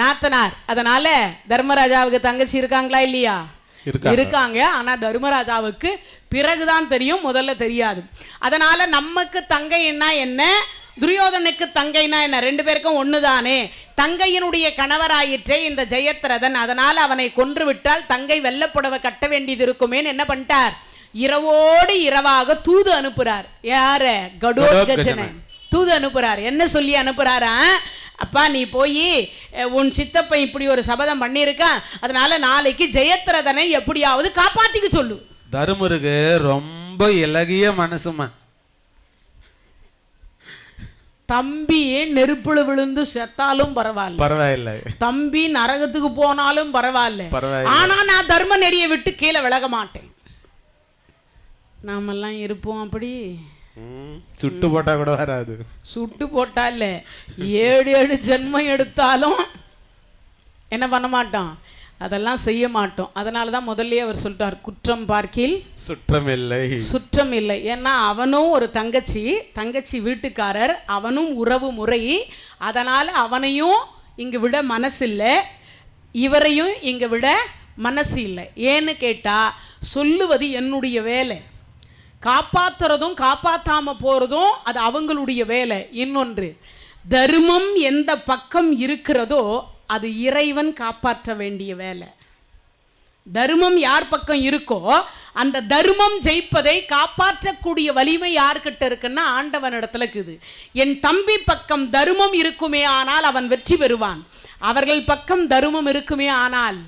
நாத்தனார். அதனால தர்மராஜாவுக்கு தங்கச்சி இருக்காங்களா இல்லையா? இருக்காங்க. ஆனா தர்மராஜாவுக்கு பிறகுதான் தெரியும், முதல்ல தெரியாது. அதனால நமக்கு தங்கைன்னா என்ன, துரியோதனுக்கு தங்கைனா என்ன? 2 பேருக்கும் ஒண்ணுதானே. தங்கையினுடைய கணவராயிற்றே இந்த ஜெயத்ரதன். அதனால அவனை கொன்று விட்டால் தங்கை வெள்ளப்புடவை கட்ட வேண்டியது இருக்குமேன்னு என்ன பண்ணிட்டார்? இரவோடு இரவாக தூது அனுப்புறார். யார? கடோத்கஜனை தூது அனுப்புறார். என்ன சொல்லி அனுப்புறாரா? அப்பா, நீ போய் உன் சித்தப்பை இப்படி ஒரு சபதம் பண்ணியிருக்கான், அதனால நாளைக்கு ஜெயத்ரதனை எப்படியாவது காப்பாத்திக்க சொல்லு. தருமருக்கு ரொம்ப இலகிய மனசுமா. தம்பி நெருப்புல விழுந்து செத்தாலும் பரவாயில்ல, தம்பி நரகத்துக்கு போனாலும் பரவாயில்ல, ஆனா நான் தர்ம நெறிய விட்டு கீழே விலக மாட்டேன். நாமெல்லாம் இருப்போம் அப்படி. சுட்டு போட்டா கூட வராது. சுட்டு போட்டா இல்ல, 7 ஜென்மம் எடுத்தாலும் என்ன பண்ண மாட்டோம், அதெல்லாம் செய்ய மாட்டோம். அதனால தான் முதல்ல அவர் சொல்லிட்டார், குற்றம் பார்க்கில் சுற்றம் இல்லை. ஏன்னா அவனும் ஒரு தங்கச்சி வீட்டுக்காரர், அவனும் உறவு முறை. அதனால் அவனையும் இங்கு விட மனசில்லை, இவரையும் இங்கு விட மனசு இல்லை. ஏன்னு கேட்டால், சொல்லுவது என்னுடைய வேலை, காப்பாற்றுறதும் காப்பாற்றாமல் போகிறதும் அது அவங்களுடைய வேலை. இன்னொன்று, தர்மம் எந்த பக்கம் இருக்கிறதோ அது இறைவன் காப்பாற்ற வேண்டிய வேலை. தர்மம் யார் பக்கம் இருக்கோ அந்த தர்மம் ஜெயிப்பதை காப்பாற்றக்கூடிய வலிமை யார்கிட்ட இருக்குன்னா ஆண்டவன் இடத்துல இருக்குது. என் தம்பி பக்கம் தர்மம் இருக்குமே ஆனால் அவன் வெற்றி பெறுவான், அவர்கள் பக்கம் தர்மம் இருக்குமே ஆனால்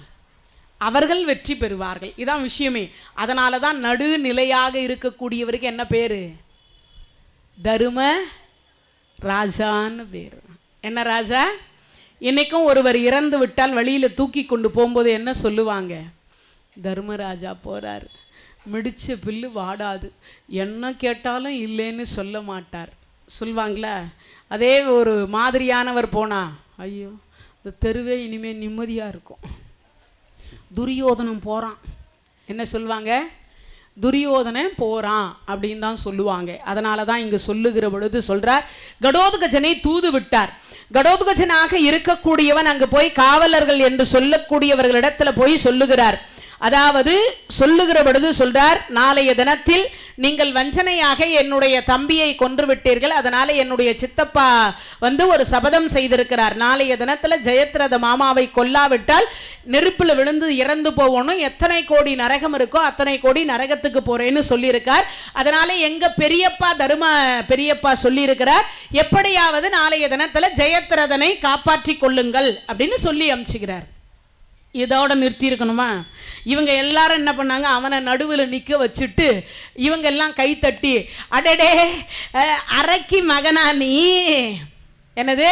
அவர்கள் வெற்றி பெறுவார்கள். இதான் விஷயமே. அதனால தான் நடுநிலையாக இருக்கக்கூடியவருக்கு என்ன பேரு? தர்ம ராஜான்னு பேர். என்ன ராஜா? இன்னைக்கும் ஒருவர் இறந்து விட்டால் வழியில் தூக்கி கொண்டு போகும்போது என்ன சொல்லுவாங்க? தர்மராஜா போகிறார், மிடிச்ச பில்லு வாடாது, என்ன கேட்டாலும் இல்லைன்னு சொல்ல மாட்டார், சொல்லுவாங்களா? அதே ஒரு மாதிரியானவர் போனா, ஐயோ இந்த தெருவே இனிமேல் நிம்மதியாக இருக்கும். துரியோதனம் போகிறான், என்ன சொல்லுவாங்க? துரியோதனன் போகிறான் அப்படின்னு தான் சொல்லுவாங்க. அதனால தான் இங்கே சொல்லுகிற பொழுது சொல்கிறார், கடோத்கஜனை தூது விட்டார். கடோத்கஜனாக இருக்கக்கூடியவன் அங்கே போய் காவலர்கள் என்று சொல்லக்கூடியவர்களிடத்துல போய் சொல்லுகிறார். அதாவது சொல்லுகிற பொழுது சொல்றார், நாளைய தினத்தில் நீங்கள் வஞ்சனையாக என்னுடைய தம்பியை கொன்று விட்டீர்கள், அதனால என்னுடைய சித்தப்பா ஒரு சபதம் செய்திருக்கிறார், நாளைய தினத்துல ஜெயத்ரத மாமாவை கொல்லாவிட்டால் நெருப்புல விழுந்து இறந்து போகணும், எத்தனை கோடி நரகம் இருக்கோ அத்தனை கோடி நரகத்துக்கு போறேன்னு சொல்லியிருக்கார். அதனால எங்க பெரியப்பா சொல்லியிருக்கிறார், எப்படியாவது நாளைய தினத்துல ஜெயத்ரதனை காப்பாற்றி கொள்ளுங்கள் அப்படின்னு சொல்லி அனுப்பிச்சுகிறார். இதோட நிறுத்தி இருக்கணுமா? இவங்க எல்லாரும் என்ன பண்ணாங்க, அவனை நடுவில் நிற்க வச்சுட்டு இவங்க எல்லாம் கைத்தட்டி, அடடே அரக்கி மகனா நீ, என்னது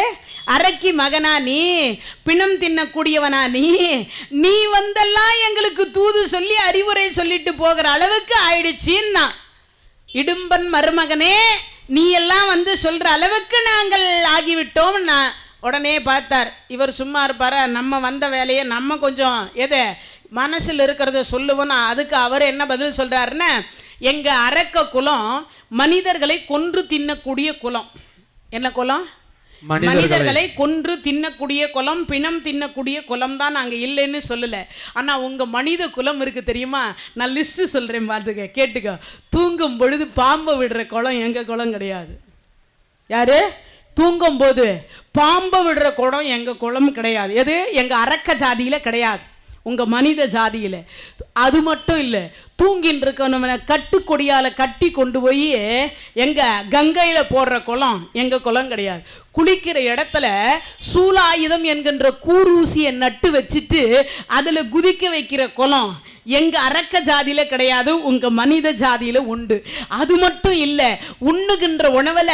அரக்கி மகனா நீ, பிணம் தின்னக்கூடியவனா நீ வந்தெல்லாம் எங்களுக்கு தூது சொல்லி அறிவுரை சொல்லிட்டு போகிற அளவுக்கு ஆயிடுச்சின்னா, இடும்பன் மருமகனே நீ எல்லாம் சொல்ற அளவுக்கு நாங்கள் ஆகிவிட்டோம். உடனே பார்த்தார், இவர் சும்மா இருப்பாரா? நம்ம வந்த வேலையை நம்ம கொஞ்சம் எதை மனசில் இருக்கிறத சொல்லுவோம். அதுக்கு அவர் என்ன பதில் சொல்கிறாருன்னா, எங்கள் அரக்க குலம் மனிதர்களை கொன்று தின்னக்கூடிய குலம். என்ன குலம்? மனிதர்களை கொன்று தின்னக்கூடிய குலம், பிணம் தின்னக்கூடிய குலம் தான் நாங்க இல்லைன்னு சொல்லல. ஆனா உங்க மனித குலம் இருக்கு தெரியுமா? நான் லிஸ்ட் சொல்றேன் பார்த்துக்க, கேட்டுக்க. தூங்கும் பொழுது பாம்பை விடுற குலம் எங்க குலம் கிடையாது. யாரு? தூங்கும் போது பாம்பை விடுற குலம் எங்க குலம் கிடையாது. எது? எங்க அரக்க ஜாதியில கிடையாது, உங்க மனித ஜாதியில. அது மட்டும் இல்லை, தூங்கின்னு இருக்கவன கட்டுக்கொடியால கட்டி கொண்டு போய் எங்க கங்கையில போடுற குளம் எங்க குளம் கிடையாது. குளிக்கிற இடத்துல சூலாயுதம் என்கின்ற கூரூசியை நட்டு வச்சுட்டு அதுல குதிக்க வைக்கிற குளம் எங்க அரக்க ஜாதியில கிடையாது, உங்க மனித ஜாதியில உண்டு. அது மட்டும் இல்ல, உண்ணுகின்ற உணவுல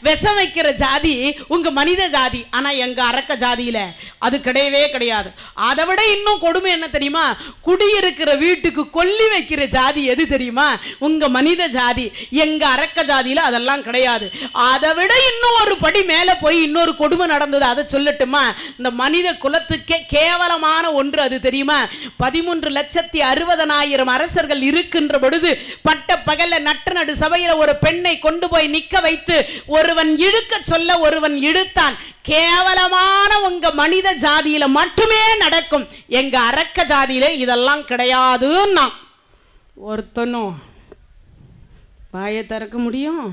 விஷம் வைக்கிற ஜாதி உங்க மனித ஜாதி, ஆனா எங்க அரக்க ஜாதியில அது கிடையவே கிடையாது. அதை விட இன்னும் கொடுமை என்ன தெரியுமா? குடியிருக்கிற வீட்டுக்கு கொல்லி வைக்கிற ஜாதி எது தெரியுமா? உங்க மனித ஜாதி. எங்க அரக்க ஜாதியில அதெல்லாம் கிடையாது. அதை விட இன்னும் ஒரு படி மேல போய் இன்னொரு கொடுமை நடந்தது, அதை சொல்லட்டுமா? இந்த மனித குலத்துக்கே கேவலமான ஒன்று அது தெரியுமா? 13,60,000 அரசர்கள் இருக்கின்ற பொழுது பட்ட பகல்ல நட்ட நடு சபையில ஒரு பெண்ணை கொண்டு போய் நிக்க வைத்து ஒருவன் இழுக்க சொல்ல ஒருவன் இழுத்தான். கேவலமான உங்க மனித ஜாதியில மட்டுமே நடக்கும், எங்க அரக்க ஜாதியில இதெல்லாம் கிடையாதுன்னா. ஒருத்தனும் வாயை திறக்க முடியும்?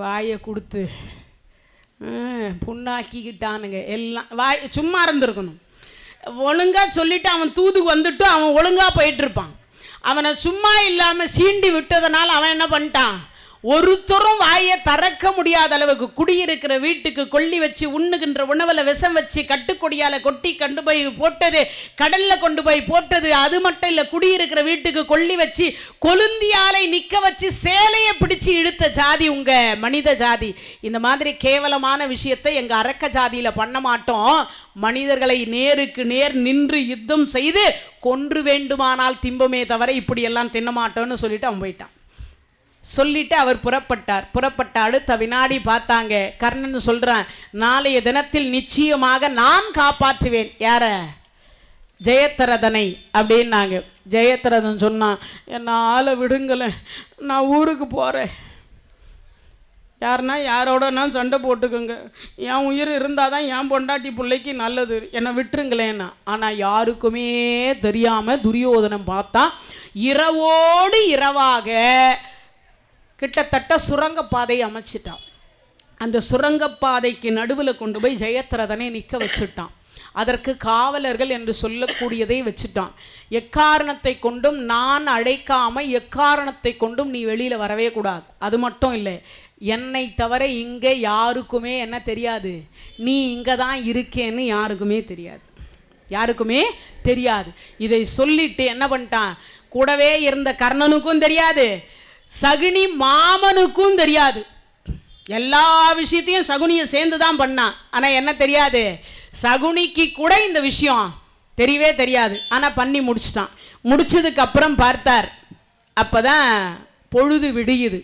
வாயை கொடுத்து புண்ணாக்கிக்கிட்டானுங்க எல்லாம். வாய் சும்மா இருந்திருக்கணும். ஒழுங்கா சொல்லிட்டு அவன் தூதுக்கு வந்துட்டு அவன் ஒழுங்கா போயிட்டு இருப்பான். அவனை சும்மா இல்லாம சீண்டி விட்டதனால அவன் என்ன பண்ணிட்டான்? ஒருத்தரும் வாயை திறக்க முடியாத அளவுக்கு குடியிருக்கிற வீட்டுக்கு கொல்லி வச்சு உண்ணுகின்ற உணவுல விஷம் வச்சு கட்டுக்கொடியால கொட்டி கொண்டு போய் போட்டது, கடல்ல கொண்டு போய் போட்டது. அது மட்டும் இல்ல, குடியிருக்கிற வீட்டுக்கு கொல்லி வச்சு கொழுந்தியாலை நிக்க வச்சு சேலையை பிடிச்சு இழுத்த ஜாதி உங்க மனித ஜாதி. இந்த மாதிரி கேவலமான விஷயத்தை எங்க அரக்க ஜாதியில பண்ண மாட்டோம். மனிதர்களை நேருக்கு நேர் நின்று யுத்தம் செய்து கொன்று வேண்டுமானால் திம்பமே தவிர இப்படி எல்லாம் தின்ன மாட்டோம்னு சொல்லிட்டு அவன் போயிட்டான். சொல்லிட்டு அவர் புறப்பட்ட அடுத்த வினாடி பார்த்தாங்க, கர்ணன் சொல்றான், நாளைய தினத்தில் நிச்சயமாக நான் காப்பாற்றுவேன். யார? ஜெயத்ரதனை அப்படின்னாங்க. ஜெயத்ரதன் சொன்னான், என்ன ஆளை விடுங்களேன், நான் ஊருக்கு போறேன். யாருன்னா யாரோடனா சண்டை போட்டுக்கோங்க, என் உயிர் இருந்தால் தான் என் பொண்டாட்டி பிள்ளைக்கு நல்லது, என்னை விட்டுருங்களேன்னா. ஆனால் யாருக்குமே தெரியாமல் துரியோதனம் பார்த்தா இரவோடு இரவாக கிட்டத்தட்ட சுரங்கப்பாதை அமைச்சிட்டான். அந்த சுரங்கப்பாதைக்கு நடுவில் கொண்டு போய் ஜெயத்ரதனை நிற்க வச்சுட்டான். அதற்கு காவலர்கள் என்று சொல்லக்கூடியதை வச்சுட்டான். எக்காரணத்தை கொண்டும் நான் அழைக்காம எக்காரணத்தை கொண்டும் நீ வெளியில் வரவே கூடாது. அது மட்டும் இல்லை, என்னை தவிர இங்கே யாருக்குமே என்ன தெரியாது, நீ இங்கே தான் இருக்கேன்னு யாருக்குமே தெரியாது, யாருக்குமே தெரியாது. இதை சொல்லிட்டு என்ன பண்ணிட்டான்? கூடவே இருந்த கர்ணனுக்கும் தெரியாது, சகுனி மாமனுக்கும் தெரியாது. எல்லா விஷயத்தையும் சகுனியை சேர்ந்து தான் பண்ணான். ஆனால் என்ன தெரியாது, சகுனிக்கு கூட இந்த விஷயம் தெரியவே தெரியாது. ஆனால் பண்ணி முடிச்சிட்டான். முடிச்சதுக்கு அப்புறம் பார்த்தார், அப்போதான் பொழுது விடியுது.